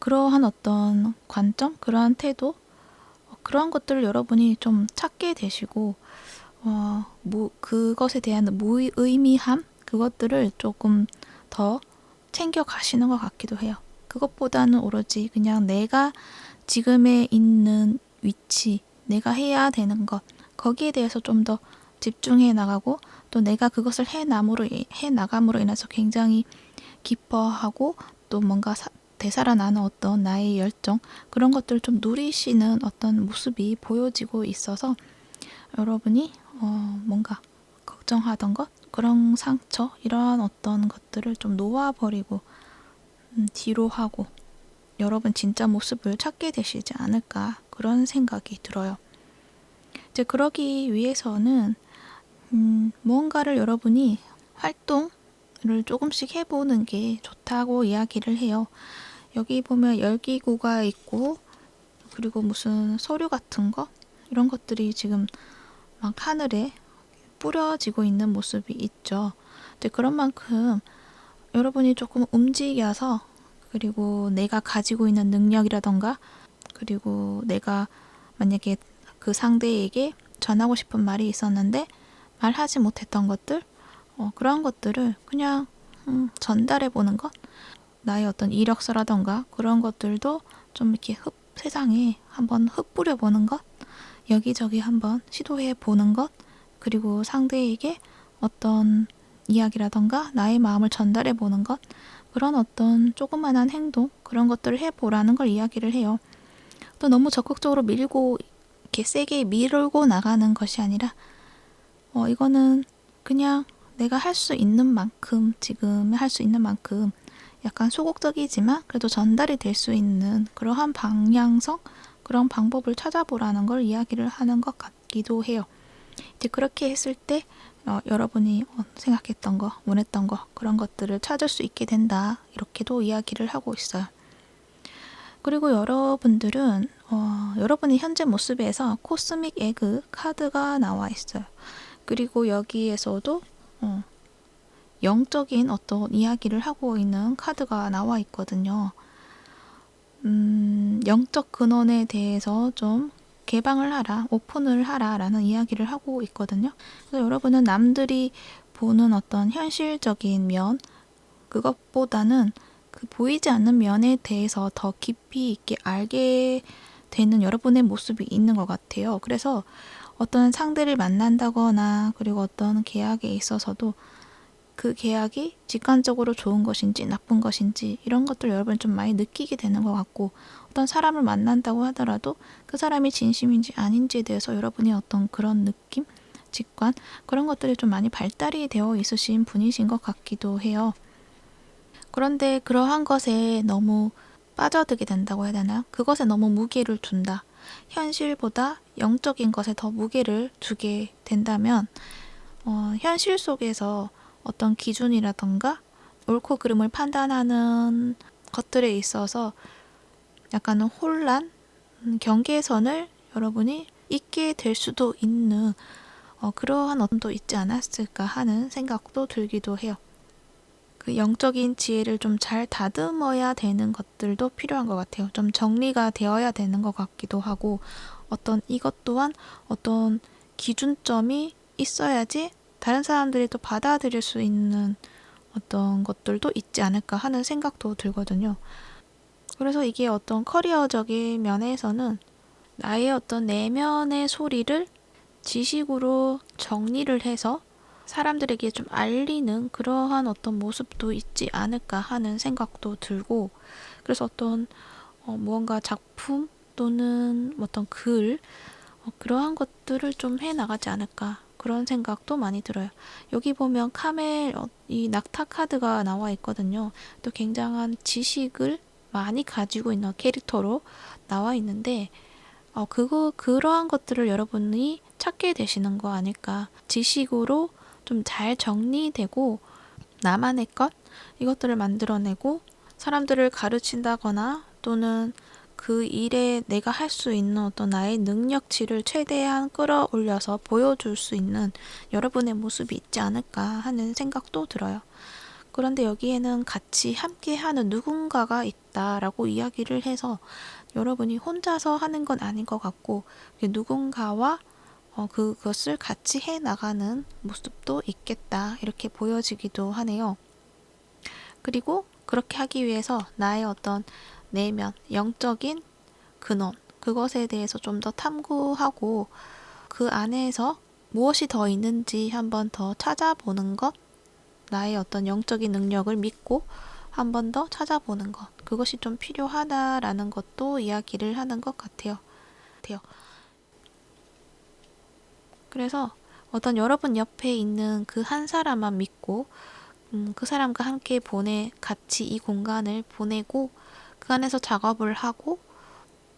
그러한 어떤 관점, 그러한 태도, 그러한 것들을 여러분이 좀 찾게 되시고 그것에 대한 무의미함 그것들을 조금 더 챙겨 가시는 것 같기도 해요. 그것보다는 오로지 그냥 내가 지금에 있는 위치, 내가 해야 되는 것 거기에 대해서 좀 더 집중해 나가고 또 내가 그것을 해 나감으로 인해서 굉장히 기뻐하고 또 뭔가 되살아나는 어떤 나의 열정 그런 것들을 좀 누리시는 어떤 모습이 보여지고 있어서 여러분이 뭔가 걱정하던 것 그런 상처 이러한 어떤 것들을 좀 놓아버리고 뒤로 하고 여러분 진짜 모습을 찾게 되시지 않을까 그런 생각이 들어요. 이제 그러기 위해서는 무언가를 여러분이 활동을 조금씩 해보는 게 좋다고 이야기를 해요. 여기 보면 열기구가 있고 그리고 무슨 서류 같은 거 이런 것들이 지금 막 하늘에 뿌려지고 있는 모습이 있죠. 근데 그런 만큼 여러분이 조금 움직여서 그리고 내가 가지고 있는 능력이라던가 그리고 내가 만약에 그 상대에게 전하고 싶은 말이 있었는데 말하지 못했던 것들 그런 것들을 그냥 전달해 보는 것 나의 어떤 이력서라던가 그런 것들도 좀 이렇게 세상에 한번 흩뿌려 보는 것 여기저기 한번 시도해 보는 것 그리고 상대에게 어떤 이야기라던가 나의 마음을 전달해 보는 것 그런 어떤 조그만한 행동 그런 것들을 해보라는 걸 이야기를 해요. 또 너무 적극적으로 밀고 이렇게 세게 밀고 나가는 것이 아니라 이거는 그냥 내가 할 수 있는 만큼 지금 할 수 있는 만큼 약간 소극적이지만 그래도 전달이 될 수 있는 그러한 방향성 그런 방법을 찾아보라는 걸 이야기를 하는 것 같기도 해요. 이제 그렇게 했을 때 여러분이 생각했던 거, 원했던 거 그런 것들을 찾을 수 있게 된다. 이렇게도 이야기를 하고 있어요. 그리고 여러분들은 여러분의 현재 모습에서 코스믹 에그 카드가 나와 있어요. 그리고 여기에서도 영적인 어떤 이야기를 하고 있는 카드가 나와 있거든요. 영적 근원에 대해서 좀 개방을 하라, 오픈을 하라 라는 이야기를 하고 있거든요. 그래서 여러분은 남들이 보는 어떤 현실적인 면, 그것보다는 그 보이지 않는 면에 대해서 더 깊이 있게 알게 되는 여러분의 모습이 있는 것 같아요. 그래서 어떤 상대를 만난다거나 그리고 어떤 계약에 있어서도 그 계약이 직관적으로 좋은 것인지 나쁜 것인지 이런 것들 여러분 좀 많이 느끼게 되는 것 같고 어떤 사람을 만난다고 하더라도 그 사람이 진심인지 아닌지에 대해서 여러분이 어떤 그런 느낌, 직관 그런 것들이 좀 많이 발달이 되어 있으신 분이신 것 같기도 해요. 그런데 그러한 것에 너무 빠져들게 된다고 해야 되나요? 그것에 너무 무게를 둔다. 현실보다 영적인 것에 더 무게를 두게 된다면 현실 속에서 어떤 기준이라던가 옳고 그름을 판단하는 것들에 있어서 약간은 혼란, 경계선을 여러분이 잊게 될 수도 있는 그러한 어둠도 있지 않았을까 하는 생각도 들기도 해요. 그 영적인 지혜를 좀 잘 다듬어야 되는 것들도 필요한 것 같아요. 좀 정리가 되어야 되는 것 같기도 하고 어떤 이것 또한 어떤 기준점이 있어야지 다른 사람들이 또 받아들일 수 있는 어떤 것들도 있지 않을까 하는 생각도 들거든요. 그래서 이게 어떤 커리어적인 면에서는 나의 어떤 내면의 소리를 지식으로 정리를 해서 사람들에게 좀 알리는 그러한 어떤 모습도 있지 않을까 하는 생각도 들고, 그래서 어떤 무언가 작품 또는 어떤 글, 그러한 것들을 좀 해나가지 않을까 그런 생각도 많이 들어요. 여기 보면 카멜 이 낙타 카드가 나와 있거든요. 또 굉장한 지식을 많이 가지고 있는 캐릭터로 나와 있는데 그러한 것들을 여러분이 찾게 되시는 거 아닐까. 지식으로 좀 잘 정리되고 나만의 것 이것들을 만들어내고 사람들을 가르친다거나 또는 그 일에 내가 할 수 있는 어떤 나의 능력치를 최대한 끌어올려서 보여줄 수 있는 여러분의 모습이 있지 않을까 하는 생각도 들어요. 그런데 여기에는 같이 함께하는 누군가가 있다라고 이야기를 해서 여러분이 혼자서 하는 건 아닌 것 같고 누군가와 그것을 같이 해나가는 모습도 있겠다 이렇게 보여지기도 하네요. 그리고 그렇게 하기 위해서 나의 어떤 내면, 영적인 근원, 그것에 대해서 좀 더 탐구하고 그 안에서 무엇이 더 있는지 한번 더 찾아보는 것, 나의 어떤 영적인 능력을 믿고 한 번 더 찾아보는 것, 그것이 좀 필요하다라는 것도 이야기를 하는 것 같아요. 그래서 어떤 여러분 옆에 있는 그 한 사람만 믿고 그 사람과 함께 같이 이 공간을 보내고 그 안에서 작업을 하고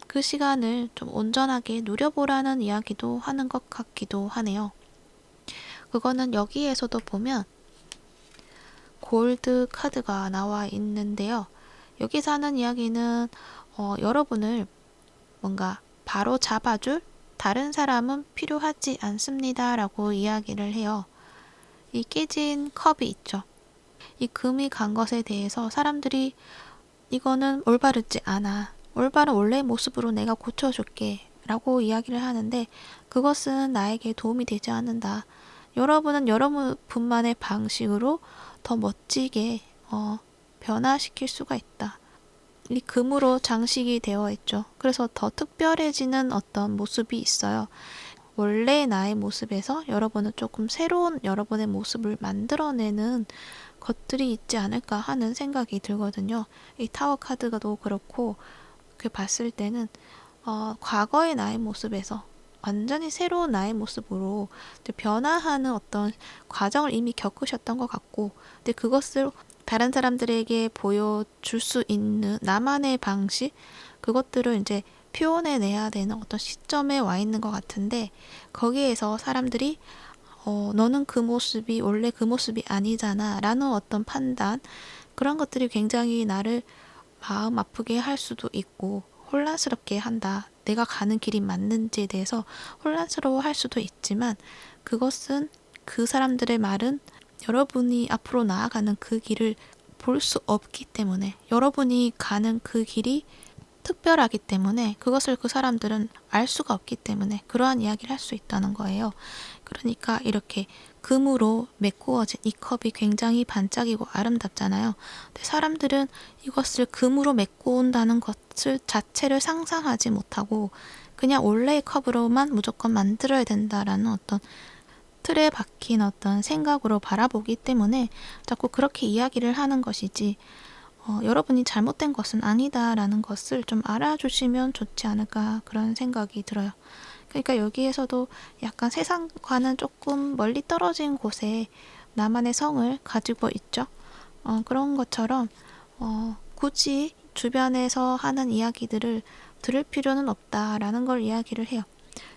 그 시간을 좀 온전하게 누려보라는 이야기도 하는 것 같기도 하네요. 그거는 여기에서도 보면 골드 카드가 나와 있는데요. 여기서 하는 이야기는 여러분을 뭔가 바로 잡아줄 다른 사람은 필요하지 않습니다 라고 이야기를 해요. 이 깨진 컵이 있죠. 이 금이 간 것에 대해서 사람들이 이거는 올바르지 않아. 올바른 원래의 모습으로 내가 고쳐줄게 라고 이야기를 하는데 그것은 나에게 도움이 되지 않는다. 여러분은 여러분만의 방식으로 더 멋지게 변화시킬 수가 있다. 이 금으로 장식이 되어 있죠. 그래서 더 특별해지는 어떤 모습이 있어요. 원래 나의 모습에서 여러분은 조금 새로운 여러분의 모습을 만들어내는 것들이 있지 않을까 하는 생각이 들거든요. 이 타워 카드가도 그렇고 그 봤을 때는 과거의 나의 모습에서 완전히 새로운 나의 모습으로 변화하는 어떤 과정을 이미 겪으셨던 것 같고 근데 그것을 다른 사람들에게 보여줄 수 있는 나만의 방식 그것들을 이제 표현해내야 되는 어떤 시점에 와 있는 것 같은데 거기에서 사람들이 너는 그 모습이 원래 그 모습이 아니잖아 라는 어떤 판단 그런 것들이 굉장히 나를 마음 아프게 할 수도 있고 혼란스럽게 한다. 내가 가는 길이 맞는지에 대해서 혼란스러워 할 수도 있지만 그것은 그 사람들의 말은 여러분이 앞으로 나아가는 그 길을 볼 수 없기 때문에 여러분이 가는 그 길이 특별하기 때문에 그것을 그 사람들은 알 수가 없기 때문에 그러한 이야기를 할 수 있다는 거예요. 그러니까 이렇게 금으로 메꾸어진 이 컵이 굉장히 반짝이고 아름답잖아요. 근데 사람들은 이것을 금으로 메꾸온다는 것을 자체를 상상하지 못하고 그냥 원래의 컵으로만 무조건 만들어야 된다라는 어떤 틀에 박힌 어떤 생각으로 바라보기 때문에 자꾸 그렇게 이야기를 하는 것이지 여러분이 잘못된 것은 아니다라는 것을 좀 알아주시면 좋지 않을까 그런 생각이 들어요. 그러니까 여기에서도 약간 세상과는 조금 멀리 떨어진 곳에 나만의 성을 가지고 있죠. 그런 것처럼 굳이 주변에서 하는 이야기들을 들을 필요는 없다라는 걸 이야기를 해요.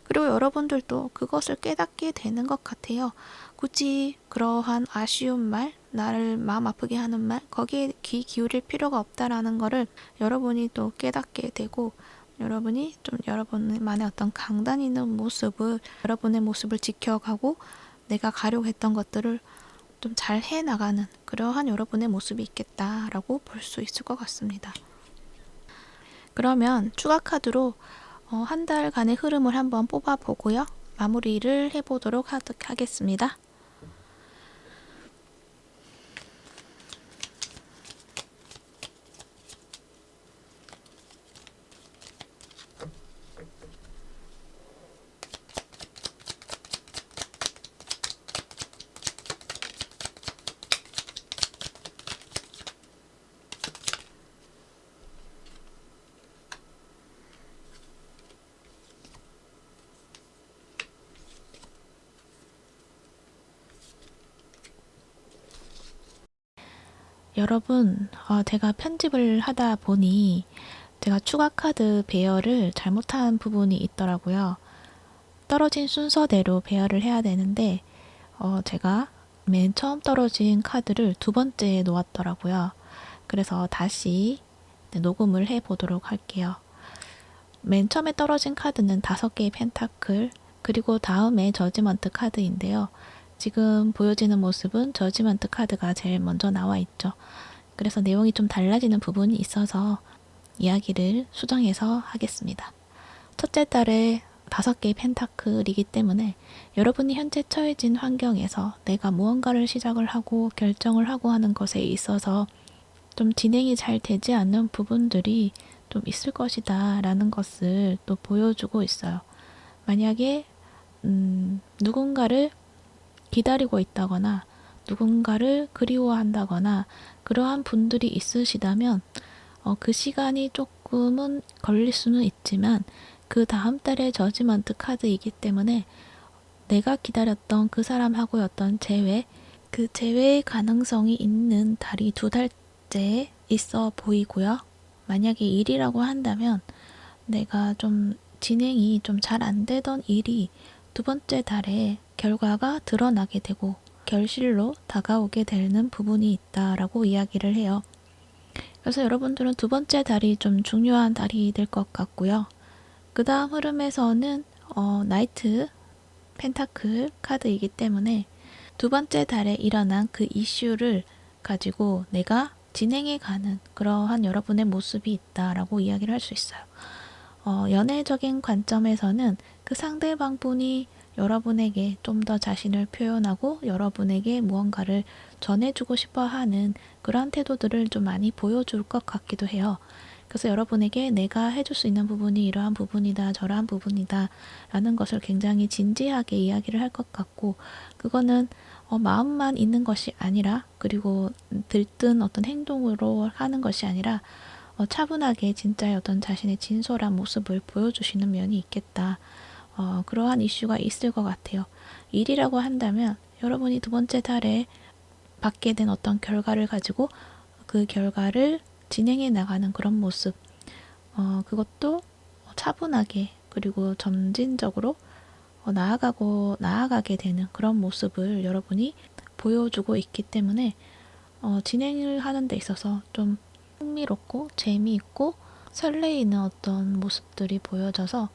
그리고 여러분들도 그것을 깨닫게 되는 것 같아요. 굳이 그러한 아쉬운 말, 나를 마음 아프게 하는 말, 거기에 귀 기울일 필요가 없다라는 거를 여러분이 또 깨닫게 되고 여러분이 좀 여러분만의 어떤 강단 있는 모습을 여러분의 모습을 지켜가고 내가 가려고 했던 것들을 좀 잘 해나가는 그러한 여러분의 모습이 있겠다라고 볼 수 있을 것 같습니다. 그러면 추가 카드로 한 달간의 흐름을 한번 뽑아보고요. 마무리를 해보도록 하겠습니다. 여러분, 제가 편집을 하다 보니 제가 추가 카드 배열을 잘못한 부분이 있더라고요. 떨어진 순서대로 배열을 해야 되는데 제가 맨 처음 떨어진 카드를 두 번째에 놓았더라고요. 그래서 다시 녹음을 해 보도록 할게요. 맨 처음에 떨어진 카드는 5개의 펜타클, 그리고 다음에 저지먼트 카드인데요. 지금 보여지는 모습은 저지먼트 카드가 제일 먼저 나와 있죠. 그래서 내용이 좀 달라지는 부분이 있어서 이야기를 수정해서 하겠습니다. 첫째 달에 5개의 펜타클이기 때문에 여러분이 현재 처해진 환경에서 내가 무언가를 시작을 하고 결정을 하고 하는 것에 있어서 좀 진행이 잘 되지 않는 부분들이 좀 있을 것이다 라는 것을 또 보여주고 있어요. 만약에 누군가를 기다리고 있다거나 누군가를 그리워한다거나 그러한 분들이 있으시다면 그 시간이 조금은 걸릴 수는 있지만 그 다음 달에 저지먼트 카드이기 때문에 내가 기다렸던 그 사람하고였던 재회, 그 재회의 가능성이 있는 달이 2달째에 있어 보이고요. 만약에 일이라고 한다면 내가 좀 진행이 좀 잘 안 되던 일이 두 번째 달에 결과가 드러나게 되고 결실로 다가오게 되는 부분이 있다라고 이야기를 해요. 그래서 여러분들은 두 번째 달이 좀 중요한 달이 될 것 같고요. 그 다음 흐름에서는 나이트 펜타클 카드이기 때문에 두 번째 달에 일어난 그 이슈를 가지고 내가 진행해가는 그러한 여러분의 모습이 있다라고 이야기를 할 수 있어요. 연애적인 관점에서는 그 상대방 분이 여러분에게 좀 더 자신을 표현하고 여러분에게 무언가를 전해주고 싶어 하는 그런 태도들을 좀 많이 보여줄 것 같기도 해요. 그래서 여러분에게 내가 해줄 수 있는 부분이 이러한 부분이다, 저러한 부분이다 라는 것을 굉장히 진지하게 이야기를 할 것 같고, 그거는 마음만 있는 것이 아니라, 그리고 들뜬 어떤 행동으로 하는 것이 아니라 차분하게 진짜의 어떤 자신의 진솔한 모습을 보여주시는 면이 있겠다. 그러한 이슈가 있을 것 같아요. 일이라고 한다면 여러분이 두 번째 달에 받게 된 어떤 결과를 가지고 그 결과를 진행해 나가는 그런 모습, 그것도 차분하게 그리고 점진적으로 나아가게 되는 그런 모습을 여러분이 보여주고 있기 때문에 진행을 하는 데 있어서 좀 흥미롭고 재미있고 설레이는 어떤 모습들이 보여져서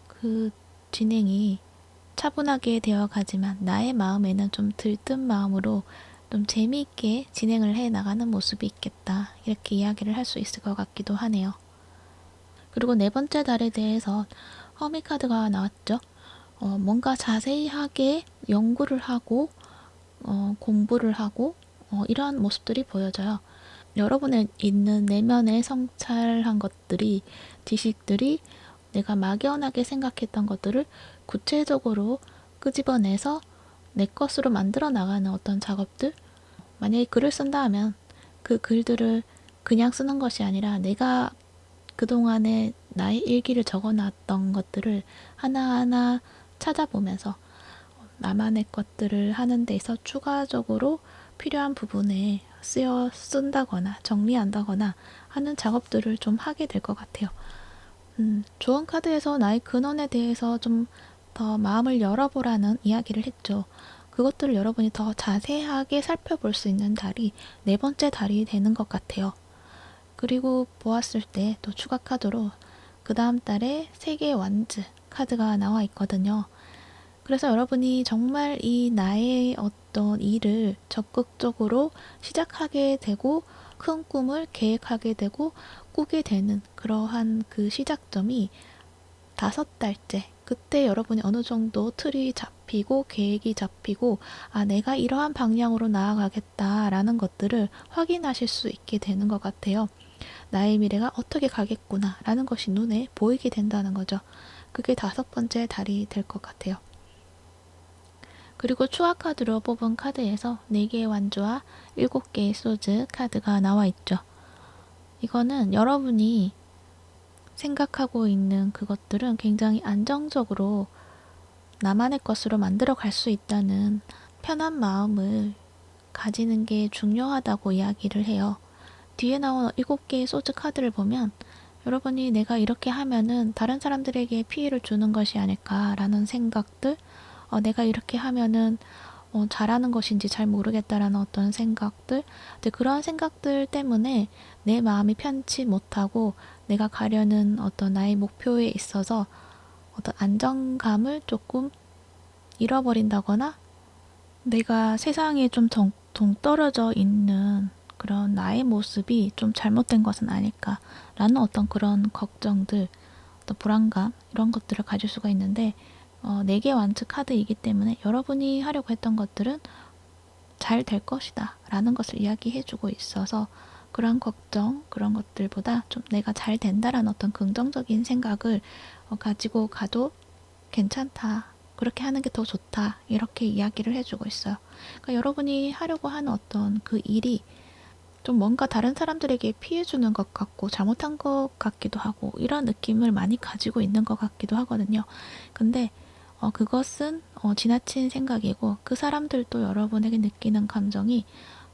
그 진행이 차분하게 되어 가지만 나의 마음에는 좀 들뜬 마음으로 좀 재미있게 진행을 해 나가는 모습이 있겠다. 이렇게 이야기를 할 수 있을 것 같기도 하네요. 그리고 네 번째 달에 대해서 허미 카드가 나왔죠. 뭔가 자세히 하게 연구를 하고 공부를 하고 이러한 모습들이 보여져요. 여러분의 있는 내면에 성찰한 것들이, 지식들이 내가 막연하게 생각했던 것들을 구체적으로 끄집어내서 내 것으로 만들어 나가는 어떤 작업들. 만약에 글을 쓴다 하면 그 글들을 그냥 쓰는 것이 아니라 내가 그동안에 나의 일기를 적어놨던 것들을 하나하나 찾아보면서 나만의 것들을 하는 데 있어 추가적으로 필요한 부분에 쓴다거나 정리한다거나 하는 작업들을 좀 하게 될 것 같아요. 조언 카드에서 나의 근원에 대해서 좀 더 마음을 열어보라는 이야기를 했죠. 그것들을 여러분이 더 자세하게 살펴볼 수 있는 달이 네 번째 달이 되는 것 같아요. 그리고 보았을 때 또 추가 카드로 그 다음 달에 세계의 완즈 카드가 나와 있거든요. 그래서 여러분이 정말 이 나의 어떤 일을 적극적으로 시작하게 되고 큰 꿈을 계획하게 되고 꾸게 되는 그러한 그 시작점이 5달째, 그때 여러분이 어느 정도 틀이 잡히고 계획이 잡히고 내가 이러한 방향으로 나아가겠다라는 것들을 확인하실 수 있게 되는 것 같아요. 나의 미래가 어떻게 가겠구나 라는 것이 눈에 보이게 된다는 거죠. 그게 5번째 달이 될 것 같아요. 그리고 추가 카드로 뽑은 카드에서 4개의 완주와 7개의 소즈 카드가 나와 있죠. 이거는 여러분이 생각하고 있는 그것들은 굉장히 안정적으로 나만의 것으로 만들어 갈 수 있다는 편한 마음을 가지는 게 중요하다고 이야기를 해요. 뒤에 나온 7개의 소즈 카드를 보면 여러분이 내가 이렇게 하면은 다른 사람들에게 피해를 주는 것이 아닐까라는 생각들, 내가 이렇게 하면은 잘하는 것인지 잘 모르겠다라는 어떤 생각들, 근데 그러한 생각들 때문에 내 마음이 편치 못하고 내가 가려는 어떤 나의 목표에 있어서 어떤 안정감을 조금 잃어버린다거나 내가 세상에 좀 동떨어져 있는 그런 나의 모습이 좀 잘못된 것은 아닐까라는 어떤 그런 걱정들, 어떤 불안감 이런 것들을 가질 수가 있는데 4개 완츠 카드이기 때문에 여러분이 하려고 했던 것들은 잘 될 것이다 라는 것을 이야기해주고 있어서 그런 걱정, 그런 것들보다 좀 내가 잘 된다라는 어떤 긍정적인 생각을 가지고 가도 괜찮다. 그렇게 하는 게 더 좋다. 이렇게 이야기를 해주고 있어요. 그러니까 여러분이 하려고 하는 어떤 그 일이 좀 뭔가 다른 사람들에게 피해 주는 것 같고 잘못한 것 같기도 하고 이런 느낌을 많이 가지고 있는 것 같기도 하거든요. 근데 그것은 지나친 생각이고 그 사람들도 여러분에게 느끼는 감정이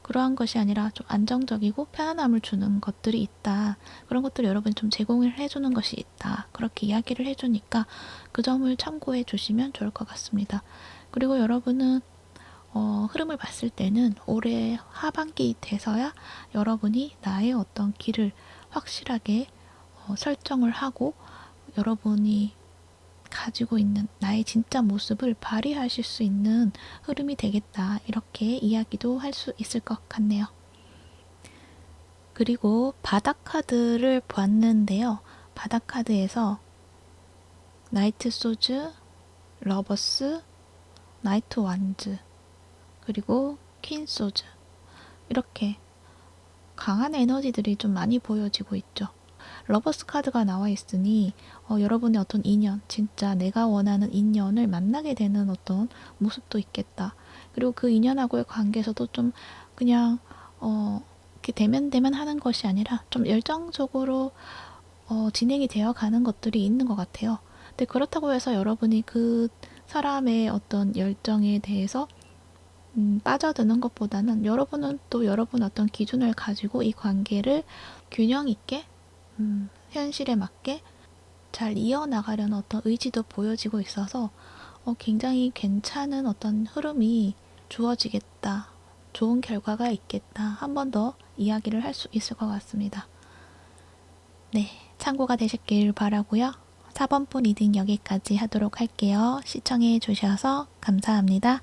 그러한 것이 아니라 좀 안정적이고 편안함을 주는 것들이 있다. 그런 것들을 여러분이 좀 제공을 해주는 것이 있다. 그렇게 이야기를 해주니까 그 점을 참고해 주시면 좋을 것 같습니다. 그리고 여러분은 흐름을 봤을 때는 올해 하반기 돼서야 여러분이 나의 어떤 길을 확실하게 설정을 하고 여러분이 가지고 있는 나의 진짜 모습을 발휘하실 수 있는 흐름이 되겠다. 이렇게 이야기도 할 수 있을 것 같네요. 그리고 바닥 카드를 봤는데요. 바닥 카드에서 나이트 소즈, 러버스, 나이트 완즈, 그리고 퀸 소즈 이렇게 강한 에너지들이 좀 많이 보여지고 있죠. 러버스 카드가 나와 있으니 여러분의 어떤 인연, 진짜 내가 원하는 인연을 만나게 되는 어떤 모습도 있겠다. 그리고 그 인연하고의 관계에서도 좀 그냥 이렇게 대면 하는 것이 아니라 좀 열정적으로 진행이 되어 가는 것들이 있는 것 같아요. 근데 그렇다고 해서 여러분이 그 사람의 어떤 열정에 대해서 빠져드는 것보다는 여러분은 또 여러분 어떤 기준을 가지고 이 관계를 균형 있게 현실에 맞게 잘 이어나가려는 어떤 의지도 보여지고 있어서 굉장히 괜찮은 어떤 흐름이 주어지겠다. 좋은 결과가 있겠다. 한 번 더 이야기를 할 수 있을 것 같습니다. 네, 참고가 되셨길 바라고요. 4번분 리딩 여기까지 하도록 할게요. 시청해 주셔서 감사합니다.